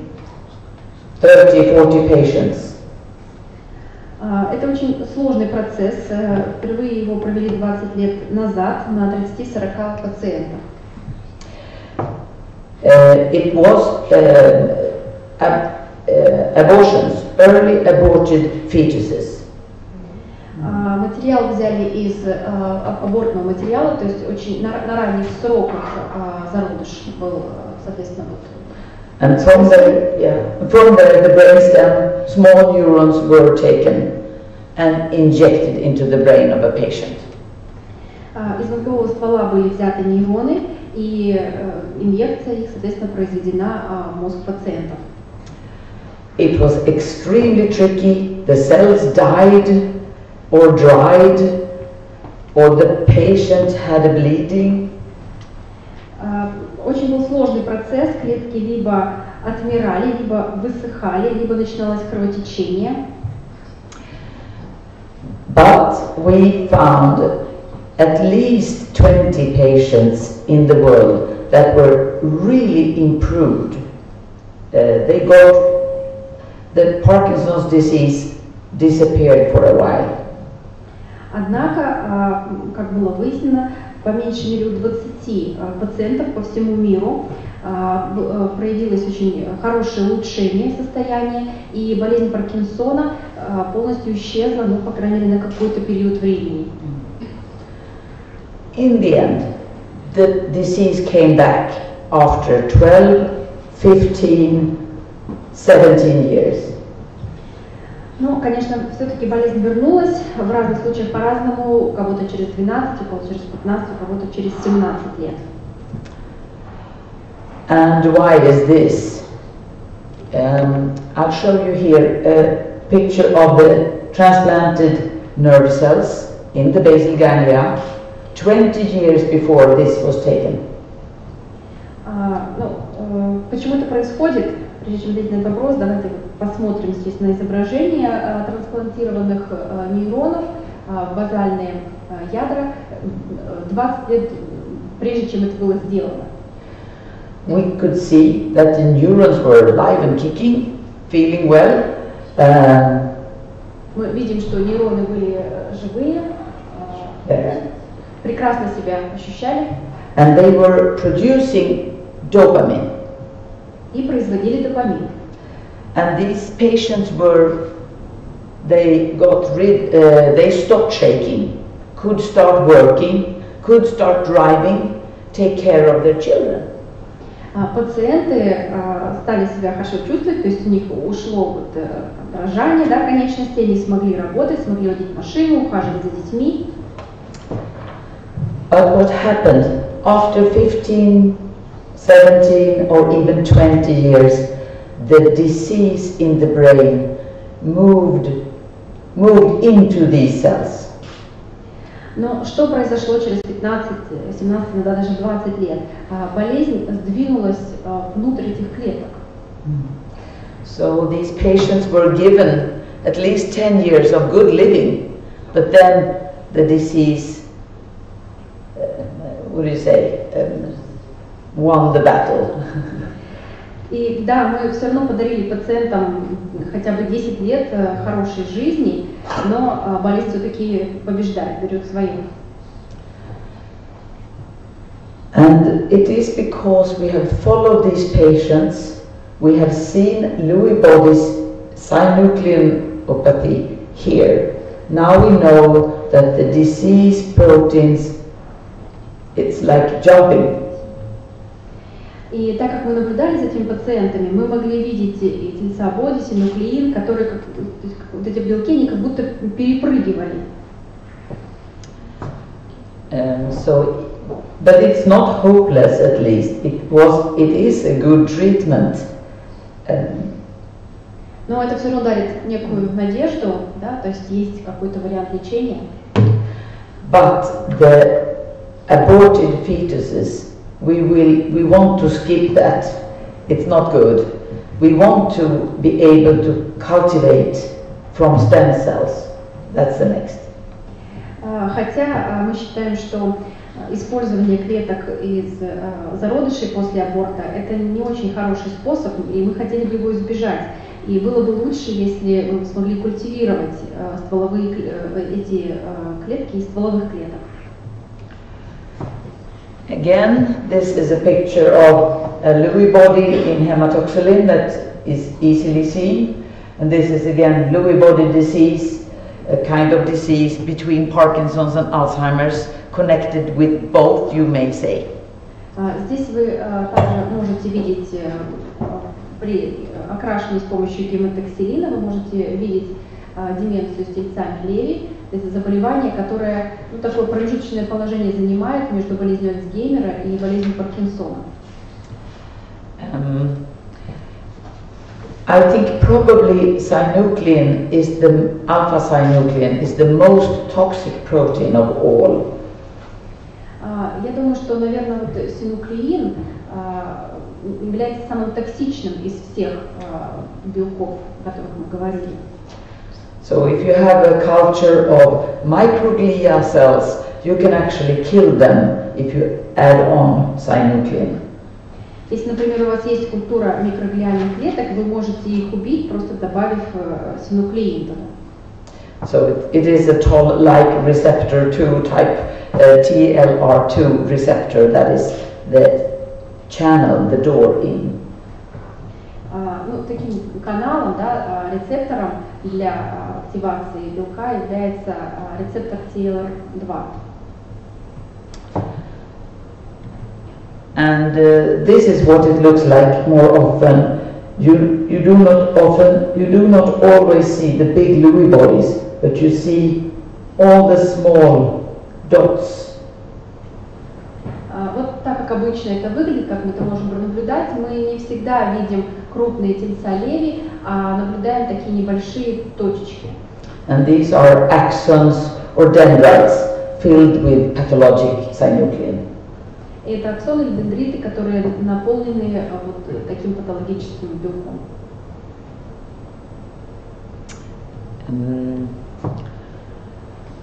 30-40 patients. Это очень сложный процесс. Впервые его провели 20 лет назад на 30-40 пациентов. It was abortions, early aborted fetuses. Материал взяли из абортного материала, то есть очень на ранних сроках зародыш был, соответственно, вот. And from there, the brainstem, small neurons were taken and injected into the brain of a patient. Из мозгового ствола были взяты нейроны, и инъекция их, соответственно, произведена в мозг пациентов. It was extremely tricky. The cells died or dried, or the patient had a bleeding. Очень был сложный процесс, клетки либо отмирали, либо высыхали, либо начиналось кровотечение. But we found at least 20 patients in the world that were really improved. They got the Parkinson's disease disappeared for a while. Однако, как было выяснено, по меньшей мере у 20 пациентов по всему миру проявилось очень хорошее улучшение состояния, и болезнь Паркинсона полностью исчезла, ну, по крайней мере, на какой-то период времени. In the end, the disease came back after 12, 15, 17 years. Ну, конечно, все-таки болезнь вернулась, в разных случаях по-разному, у кого-то через 12, у кого-то через 15, у кого-то через 17 лет. And why is this? I'll show you here a picture of the transplanted nerve cells in the basal ganglia 20 years before this was taken. Почему это происходит? Прежде чем ответить на этот вопрос, давайте посмотрим здесь на изображение трансплантированных нейронов, базальные ядра, 20 лет прежде чем это было сделано. We could see that the neurons were alive and kicking, feeling well. Мы видим, что нейроны были живые, прекрасно себя ощущали. And they were producing dopamine. И производили допамин. And these patients they stopped shaking, could start working, could start driving, take care of their children. Пациенты стали себя хорошо чувствовать, то есть у них ушло дрожание, да, конечностей, они смогли работать, смогли водить машину, ухаживать за детьми. But what happened after 15, 17 or even 20 years, the disease in the brain moved into these cells. Но что произошло через 15, 17, иногда даже 20 лет? Болезнь сдвинулась внутрь этих клеток. So these patients were given at least 10 years of good living, but then the disease, won the battle. И да, мы все равно подарили пациентам хотя бы 10 лет хорошей жизни, но болезнь все-таки побеждает, берет свое. And it is because we have followed these patients, we have seen Lewy body's synucleinopathy here. Now we know that the disease proteins, it's like jumping. И так как мы наблюдали за этими пациентами, мы могли видеть и тельца бодиси, нуклеин, которые, вот эти белки, они как будто перепрыгивали. But it's not hopeless, at least. It is a good treatment. Но это все равно дарит некую надежду, да, то есть есть какой-то вариант лечения. But the aborted fetuses, we want to skip that. It's not good. We want to be able to cultivate from stem cells. That's the next. Хотя мы считаем, что использование клеток из зародышей после аборта – это не очень хороший способ, и мы хотели бы его избежать. И было бы лучше, если мы смогли культивировать эти клетки из стволовых клеток. Again, this is a picture of a Lewy body in hematoxylin that is easily seen. And this is again Lewy body disease, a kind of disease between Parkinson's and Alzheimer's, connected with both, you may say. Здесь вы также можете видеть при окрашивании с помощью гематоксилина, вы можете видеть деменцию с тельцами Леви. Это заболевание, которое такое промежуточное положение занимает между болезнью Альцгеймера и болезнью Паркинсона. I think probably synuclein is alpha-synuclein is the most toxic protein of all. Я думаю, что, наверное, вот синуклеин является самым токсичным из всех белков, о которых мы говорили. So if you have a culture of microglia cells, you can actually kill them if you add on synuclein. Если, например, у вас есть культура микроглиальных клеток, вы можете их убить, просто добавив синуклеин туда. So it is a toll-like receptor 2 type, TLR2 receptor, that is the channel, the door in. Ну, таким каналом, да, рецептором для активации белка является рецептор TLR2. And this is what it looks like more often. You do not always see the big Lewy bodies, but you see all the small dots. Вот так как обычно это выглядит, как мы это можем наблюдать, мы не всегда видим крупные тельца Леви, а наблюдаем такие небольшие точечки. And these are axons or dendrites filled with pathologic synuclein. И это аксоны или дендриты, которые наполнены вот таким патологическим белком.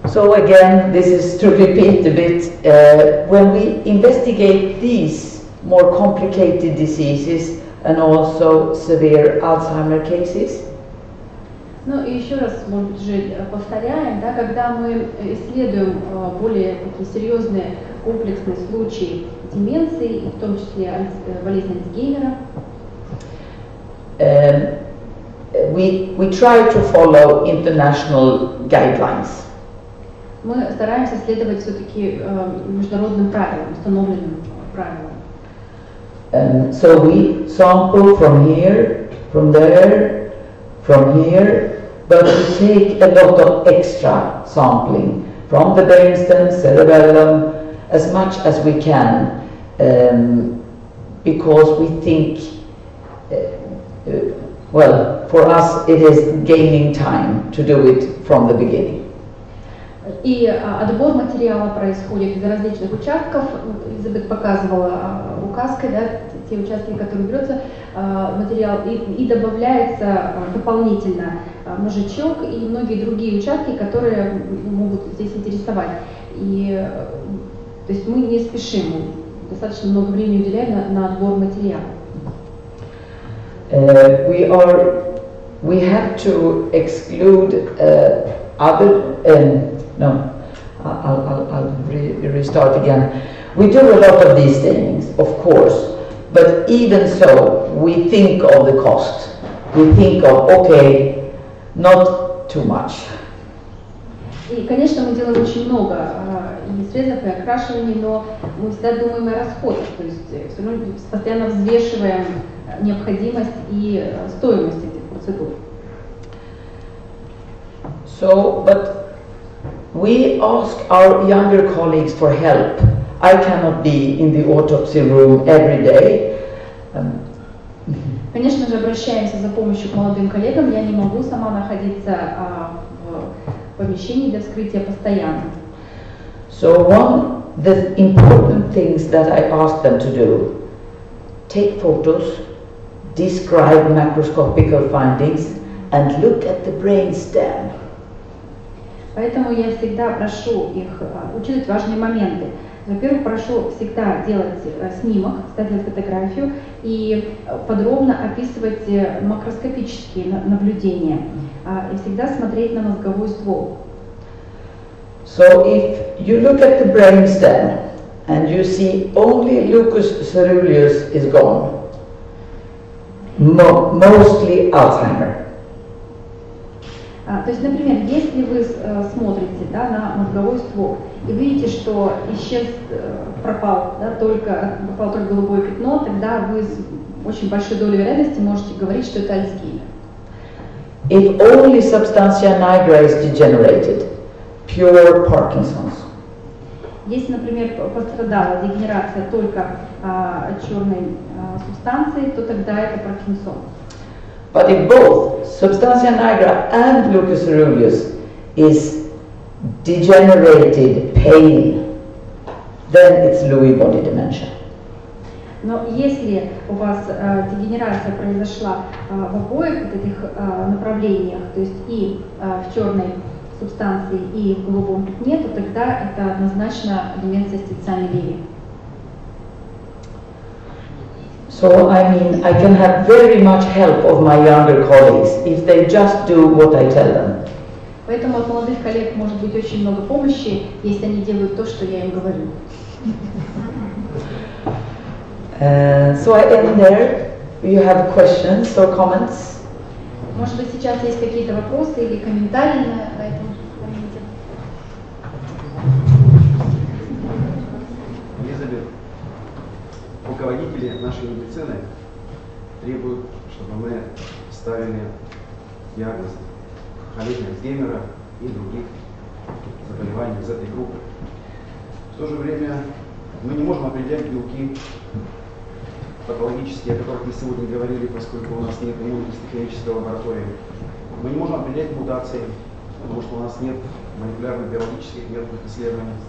So again, this is to repeat a bit, when we investigate these more complicated diseases and also severe Alzheimer cases, Ну и еще раз, может быть, же повторяем, да, когда мы исследуем более такие серьезные комплексные случаи деменции, в том числе болезнь Альцгеймера, we try to follow international guidelines. мы стараемся следовать все-таки международным правилам, установленным правилам. So we sample from here, from there, from here, but we take a lot of extra sampling from the brainstem, cerebellum, as much as we can, because we think, well, for us it is gaining time to do it from the beginning. И отбор материала происходит из различных участков. Елизабет показывала указкой, да, те участки, которые берется материал, и добавляется дополнительно мозжечок и многие другие участки, которые могут здесь интересовать. И то есть мы не спешим, достаточно много времени уделяем на отбор материала. We have to exclude other. No, I'll restart again. We do a lot of these things, of course, but even so, we think of the cost. We think of, okay, not too much. И, конечно, мы делаем очень много и срезов, и окрашиваний, но мы всегда думаем о расходах, то есть все равно постоянно взвешиваем необходимость и стоимость этих процедур. So, but we ask our younger colleagues for help. I cannot be in the autopsy room every day. Конечно же, обращаемся за помощью к молодым коллегам. Я не могу сама находиться в помещении для вскрытия постоянно. So one of the important things that I ask them to do: take photos, describe macroscopical findings, and look at the brainstem. Поэтому я всегда прошу их учитывать важные моменты. Во-первых, прошу всегда делать снимок, ставить фотографию и подробно описывать макроскопические наблюдения. И всегда смотреть на мозговой ствол. So if you look at the brainstem and you see only lucus ceruleus is gone, mostly Alzheimer. То есть, например, если вы смотрите, да, на мозговой ствол и видите, что пропало только голубое пятно, тогда вы с очень большой долей вероятности можете говорить, что это Альцгеймер. If only substantia nigra is degenerated, pure Parkinson's. Если, например, пострадала дегенерация только черной субстанции, то тогда это Паркинсон. But if both substantia nigra and lucus ceruleus is degenerated, pale, then it's Lewy body dementia. Но если у вас дегенерация произошла в обоих вот этих направлениях, то есть и в черной субстанции, и в голубом пятне, то тогда это однозначно деменция стециальной левии. So, I mean, I can have very much help of my younger colleagues if they just do what I tell them. Поэтому от молодых коллег может быть очень много помощи, если они делают то, что я им говорю. So I end there. You have questions or comments? Может быть, сейчас есть какие-то вопросы или комментарии на этом моменте? Елизавета, руководители нашей медицины требуют, чтобы мы ставили диагноз болезни Альцгеймера и других заболеваний из этой группы. В то же время мы не можем определять белки патологические, о которых мы сегодня говорили, поскольку у нас нет иммуногистохимической лаборатории. Мы не можем определять мутации, потому что у нас нет молекулярных биологических методов исследований.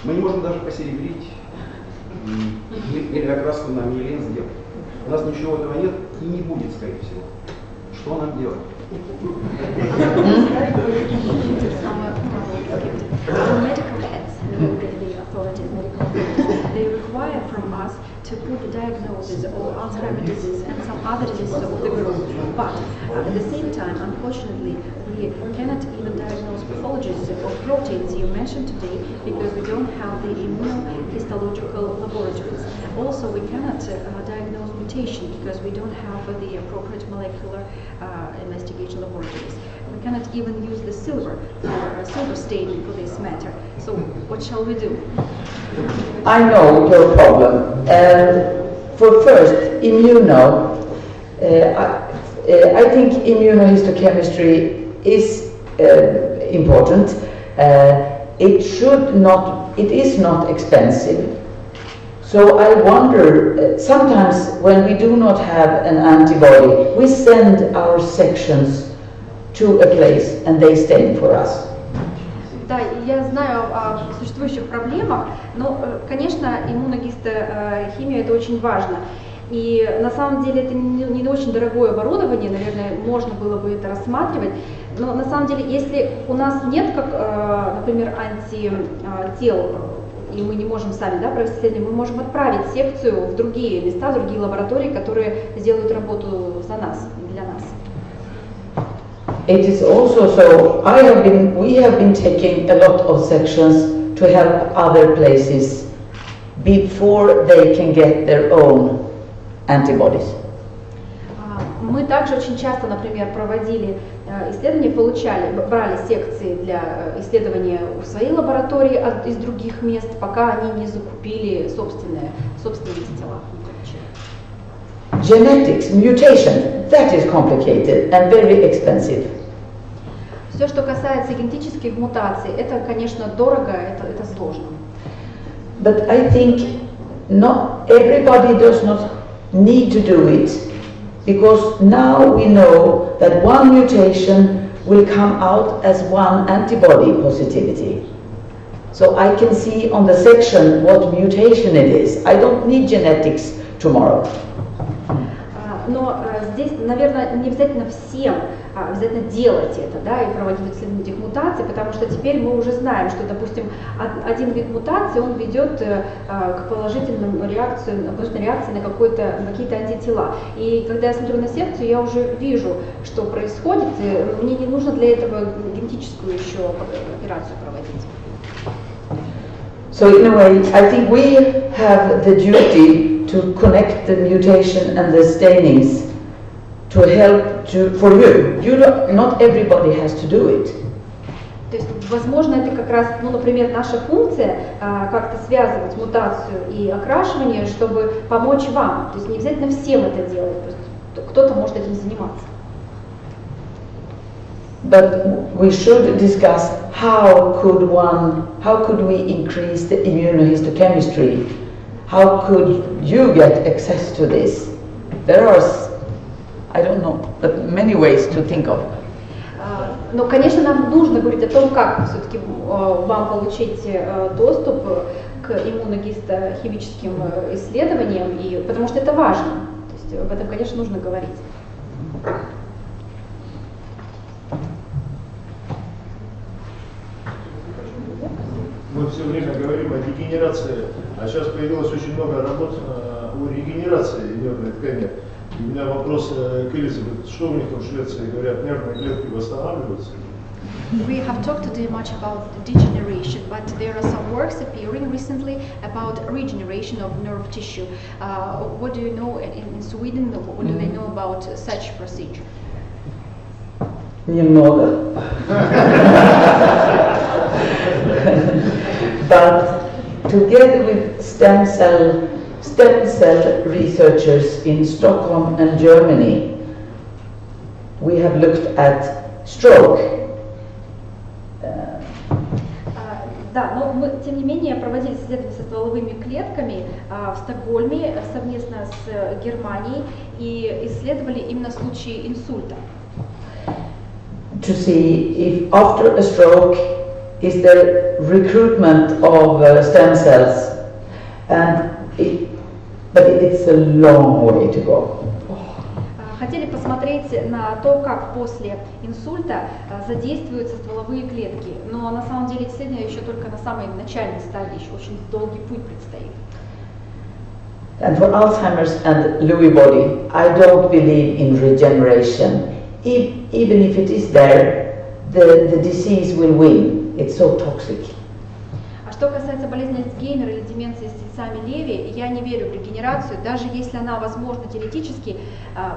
Мы не можем даже посеребрить или окраску на миелин сделать. У нас ничего этого нет и не будет, скорее всего. Что нам делать? Our medical heads, the authorities, medical authorities, they require from us to put the diagnosis of Alzheimer's disease and some other diseases of the group. But at the same time, unfortunately, we cannot even diagnose pathologies of proteins you mentioned today because we don't have the immunohistological laboratories. Also, we cannot diagnose mutation because we don't have the appropriate molecular investigation laboratories. We cannot even use the silver for silver staining for this matter. So what shall we do? I know your problem. For first, I think immunohistochemistry is important. It is not expensive. So I wonder, sometimes when we do not have an antibody, we send our sections to a place and they stain for us. Да, я знаю о существующих проблемах, но, конечно, иммуногистохимия это очень важно. И на самом деле это не очень дорогое оборудование, наверное, можно было бы это рассматривать. Но на самом деле, если у нас нет, как, например, антител, и мы не можем сами провести исследование, мы можем отправить секцию в другие места, в другие лаборатории, которые сделают работу за нас, для нас. It is also so, we have been taking a lot of sections to help other places before they can get their own antibodies. Мы также очень часто, например, проводили исследования, брали секции для исследования в своей лаборатории из других мест, пока они не закупили собственные тела. Genetics, mutation, that is complicated and very expensive. Все, что касается генетических мутаций, это, конечно, дорого, это сложно. But I think not everybody does not need to do it, because now we know that one mutation will come out as one antibody positivity. So I can see on the section what mutation it is. I don't need genetics tomorrow. Но здесь, наверное, не обязательно всем обязательно делать это, и проводить исследование этих мутаций, потому что теперь мы уже знаем, что, допустим, один вид мутации, он ведет к положительной реакции на какие-то антитела. И когда я смотрю на секцию, я уже вижу, что происходит, и мне не нужно для этого генетическую еще операцию проводить. So in a way, I think we have the duty to connect the mutation and the stainings to help for you. Not everybody has to do it. То есть, возможно, это как раз, например, наша функция как-то связывать мутацию и окрашивание, чтобы помочь вам. То есть не обязательно всем это делать, кто-то может этим заниматься. But we should discuss how could we increase the immunohistochemistry? How could you get access to this? There are, I don't know, but many ways to think of. Но, конечно, нам нужно говорить о том, как все-таки вам получить доступ к иммуногистохимическим исследованиям, потому что это важно. То есть об этом, конечно, нужно говорить. Мы все время говорим о дегенерации, а сейчас появилось очень много работ о регенерации нервной ткани. И у меня вопрос к Элизабет, что у них там в Швеции говорят, нервные клетки восстанавливаются? We have talked today much about degeneration, but there are some works appearing recently about regeneration of nerve tissue. What do you know in Sweden? What do they know about such procedure? Немного. But together with stem cell researchers in Stockholm and Germany, we have looked at stroke. Да, но мы, тем не менее, проводили исследования со стволовыми клетками в Стокгольме совместно с Германией и исследовали именно случаи инсульта. To see if after a stroke is there recruitment of stem cells, but it's a long way to go. Хотели посмотреть на то, как после инсульта задействуются стволовые клетки, но на самом деле исследование еще только на самой начальной стадии, еще очень долгий путь предстоит. And for Alzheimer's and Lewy body, I don't believe in regeneration. Even if it is there, the disease will win. It's so toxic. А что касается болезни Альцгеймера или деменции с тельцами Леви, я не верю в регенерацию, даже если она возможна теоретически,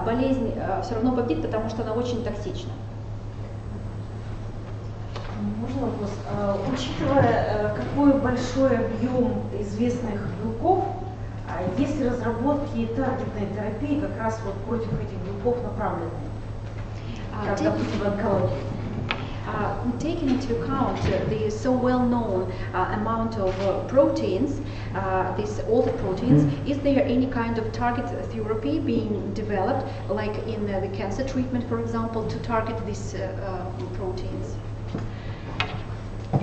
болезнь все равно победит, потому что она очень токсична. Можно вопрос? Учитывая, какой большой объем известных белков, есть ли разработки таргетной терапии как раз вот против этих белков направленные, как, допустим, в онкологии? Taking into account the so well-known amount of proteins, all the proteins, is there any kind of target therapy being developed, like in the cancer treatment, for example, to target these proteins?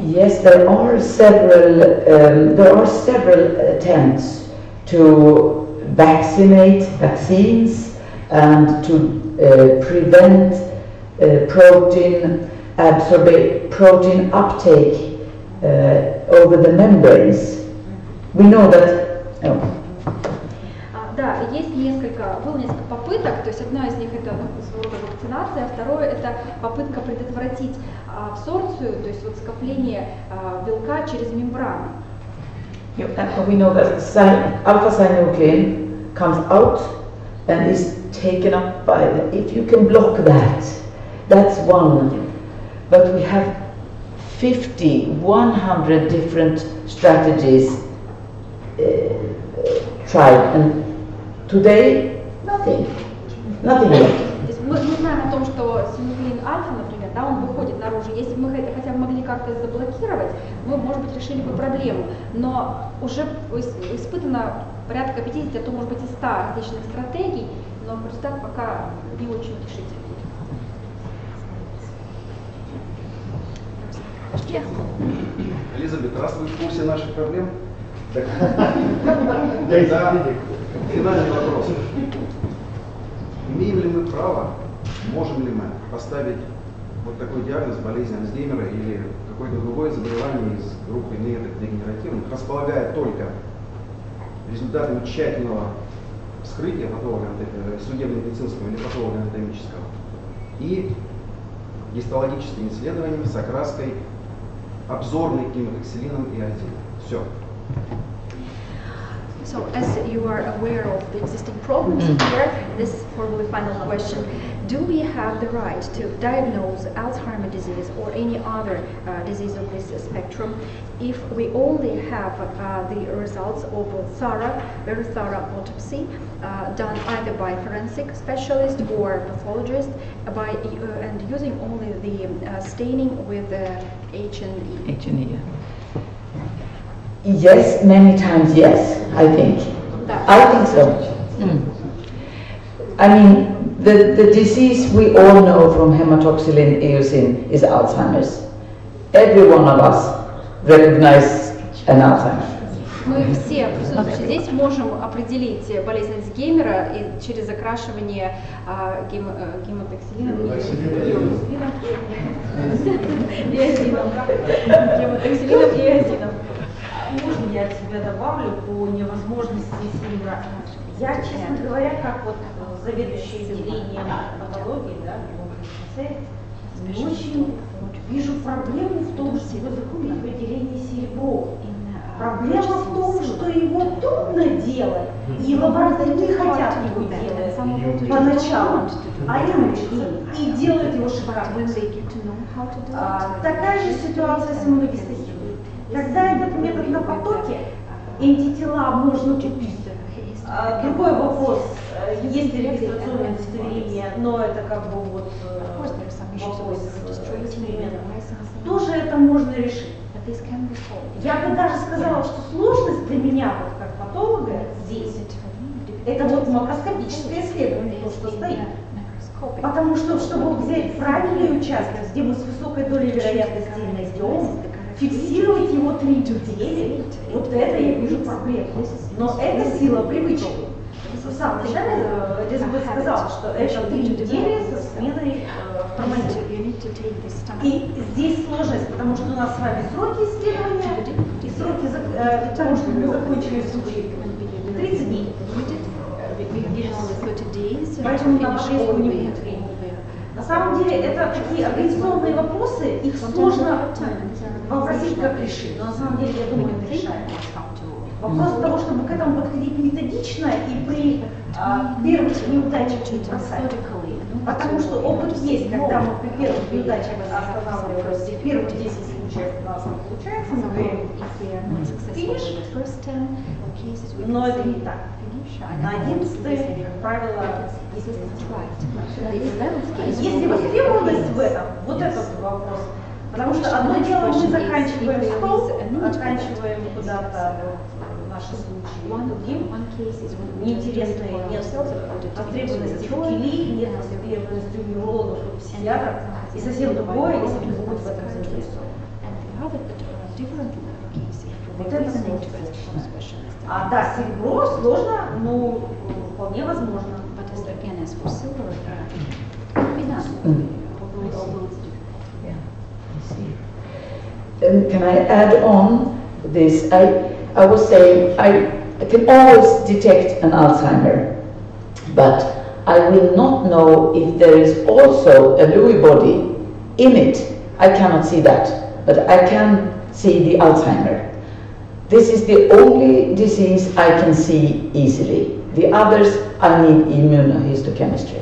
Yes, there are several attempts to vaccinate vaccines and to prevent protein uptake over the membranes. We know that. Да, было несколько попыток, то есть одна из них это своего рода вакцинация, второе это попытка предотвратить абсорбцию, то есть вот скопление белка через мембрану. We know that alpha-synuclein comes out and is taken up by if you can block that, that's one. But we have 100 different strategies tried, and today nothing yet. Мы знаем о том, что синуклеин альфа, например, да, он выходит наружу. Если бы мы это хотя бы могли как-то заблокировать, мы, может быть, решили бы проблему. Но уже испытано порядка 50, а то, может быть, и 100 различных стратегий, но результат пока не очень решительный. Элизабет, раз вы в курсе наших проблем, тогда финальный вопрос. Имеем ли мы право, можем ли мы поставить вот такой диагноз болезни Альцгеймера или какое-то другое заболевание из группы нейродегенеративных, располагая только результатами тщательного вскрытия судебно-медицинского или патологоанатомического и гистологическими исследованиями с окраской обзорной климатоксилином и азином. Все. So, as you are aware of the existing problems here, this is probably the final question. Do we have the right to diagnose Alzheimer's disease or any other disease of this spectrum if we only have the results of a very thorough autopsy done either by forensic specialist or pathologist and using only the staining with H&E? H&E. Yes, many times yes, I think. Да. I think so. I mean, The disease we all know from hematoxylin eosin is Alzheimer's. Every one of us recognize an Alzheimer. Мы все присутствующие здесь можем определить болезнь Альцгеймера через окрашивание гемотоксилином и азином. Можно я от себя добавлю по невозможности серебра? Я, честно говоря, как вот заведующая отделением патологии, да, не очень вижу проблему в том, чтобы закупить в отделении серебро. Проблема в том, что его трудно делать, и лаборатории не хотят его делать поначалу, а и делают его шикарно. Такая же ситуация с иммуногистохимией. Когда этот метод на потоке, антитела можно купить. Другой вопрос, есть ли регистрационное удостоверение, но это как бы вот вопрос эксперимента. Тоже это можно решить. Я бы даже сказала, что сложность для меня, вот как патолога здесь, это вот макроскопическое исследование, то, что стоит. Потому что, чтобы взять правильный участок, где мы с высокой долей вероятности найдем, фиксировать его 3 недели, вот это я вижу проблему. Но это сила привычки. В самом начале Элизабет сказала, что это 3 недели со сменой формализма. И здесь сложность, потому что у нас с вами сроки исследования и сроки того, что мы закончили случай 30 дней. Поэтому на подрезку не будет времени. На самом деле это такие организационные вопросы, их сложно вообразить, как решить, но на самом деле, я думаю, это решаемо. Вопрос того, чтобы к этому подходить методично и при первых неудачах не бросать. Потому что опыт есть, когда мы при первых неудачах останавливаемся, и первых 10 случаев у нас не получается, мы говорим финиш, но это не так. На 11-й, как правило, есть ли востребованность в этом? Вот этот вопрос. Потому что одно дело, мы заканчиваем стол, отканчиваем куда-то наши случаи другим, неинтересные, нет востребованности в кили, нет востребованности у неврологов и психиатров, и совсем другое, если мы будем в этом заинтересованы. Вот это сложно. Да, серебро сложно, но вполне возможно. Can I add on this? I was saying I can always detect an Alzheimer, but I will not know if there is also a Lewy body in it. I cannot see that, but I can see the Alzheimer. This is the only disease I can see easily. The others I need immunohistochemistry.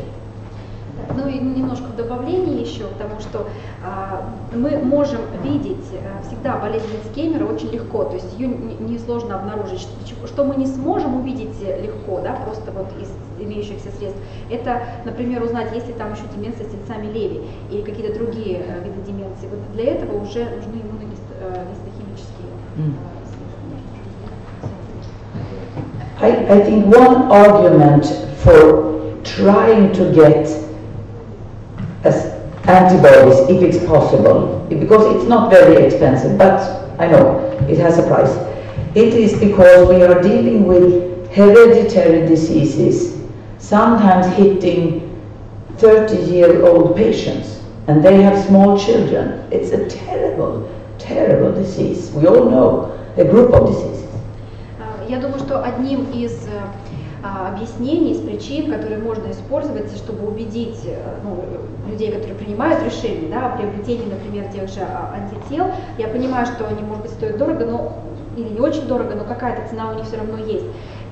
Ну и немножко в добавлении еще, потому что мы можем видеть всегда болезнь Альцгеймера очень легко, то есть ее несложно обнаружить. Что мы не сможем увидеть легко, да, просто вот из имеющихся средств, это, например, узнать, есть ли там еще деменция с тельцами Леви или какие-то другие виды деменции. Вот для этого уже нужны иммуногистохимические исследования. I think one argument for trying to get antibodies, if it's possible, because it's not very expensive, but I know it has a price. It is because we are dealing with hereditary diseases, sometimes hitting 30-year-old patients, and they have small children. It's a terrible, terrible disease. We all know a group of diseases. Я думаю, что одним из объяснений, из причин, которые можно использовать, чтобы убедить людей, которые принимают решения, да, о приобретении, например, тех же антител, я понимаю, что они, может быть, стоят дорого, или не очень дорого, но какая-то цена у них все равно есть.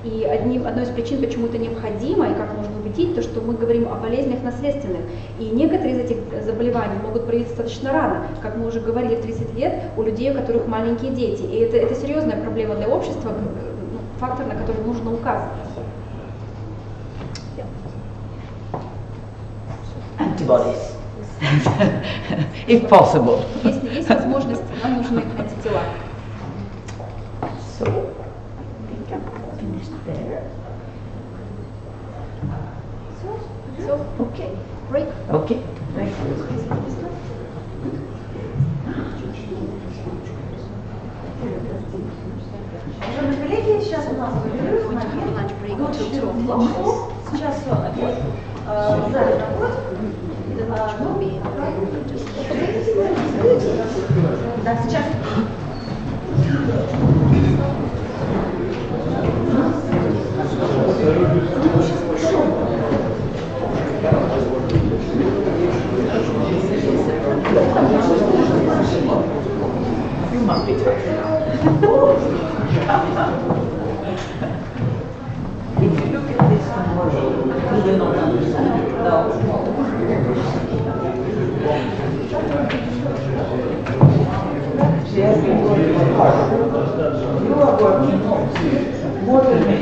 И одной из причин, почему это необходимо, и как можно убедить, то, что мы говорим о болезнях наследственных. И некоторые из этих заболеваний могут проявиться достаточно рано, как мы уже говорили, в 30 лет у людей, у которых маленькие дети. И это серьезная проблема для общества, фактор, на который нужно указывать. Antibodies, if possible. Если есть возможность, нам нужны антитела. So, I think I'm finished there. So, okay, break. Okay. Уважаемые коллеги, сейчас у нас перерыв на Lunch break до till 2 4 o'clock. часов. Сейчас опять в зале напротив. The lunch will be just Да, сейчас. You must be tired now. If you look at this tomorrow, you will not understand. No. She has been working hard. You are working more than me.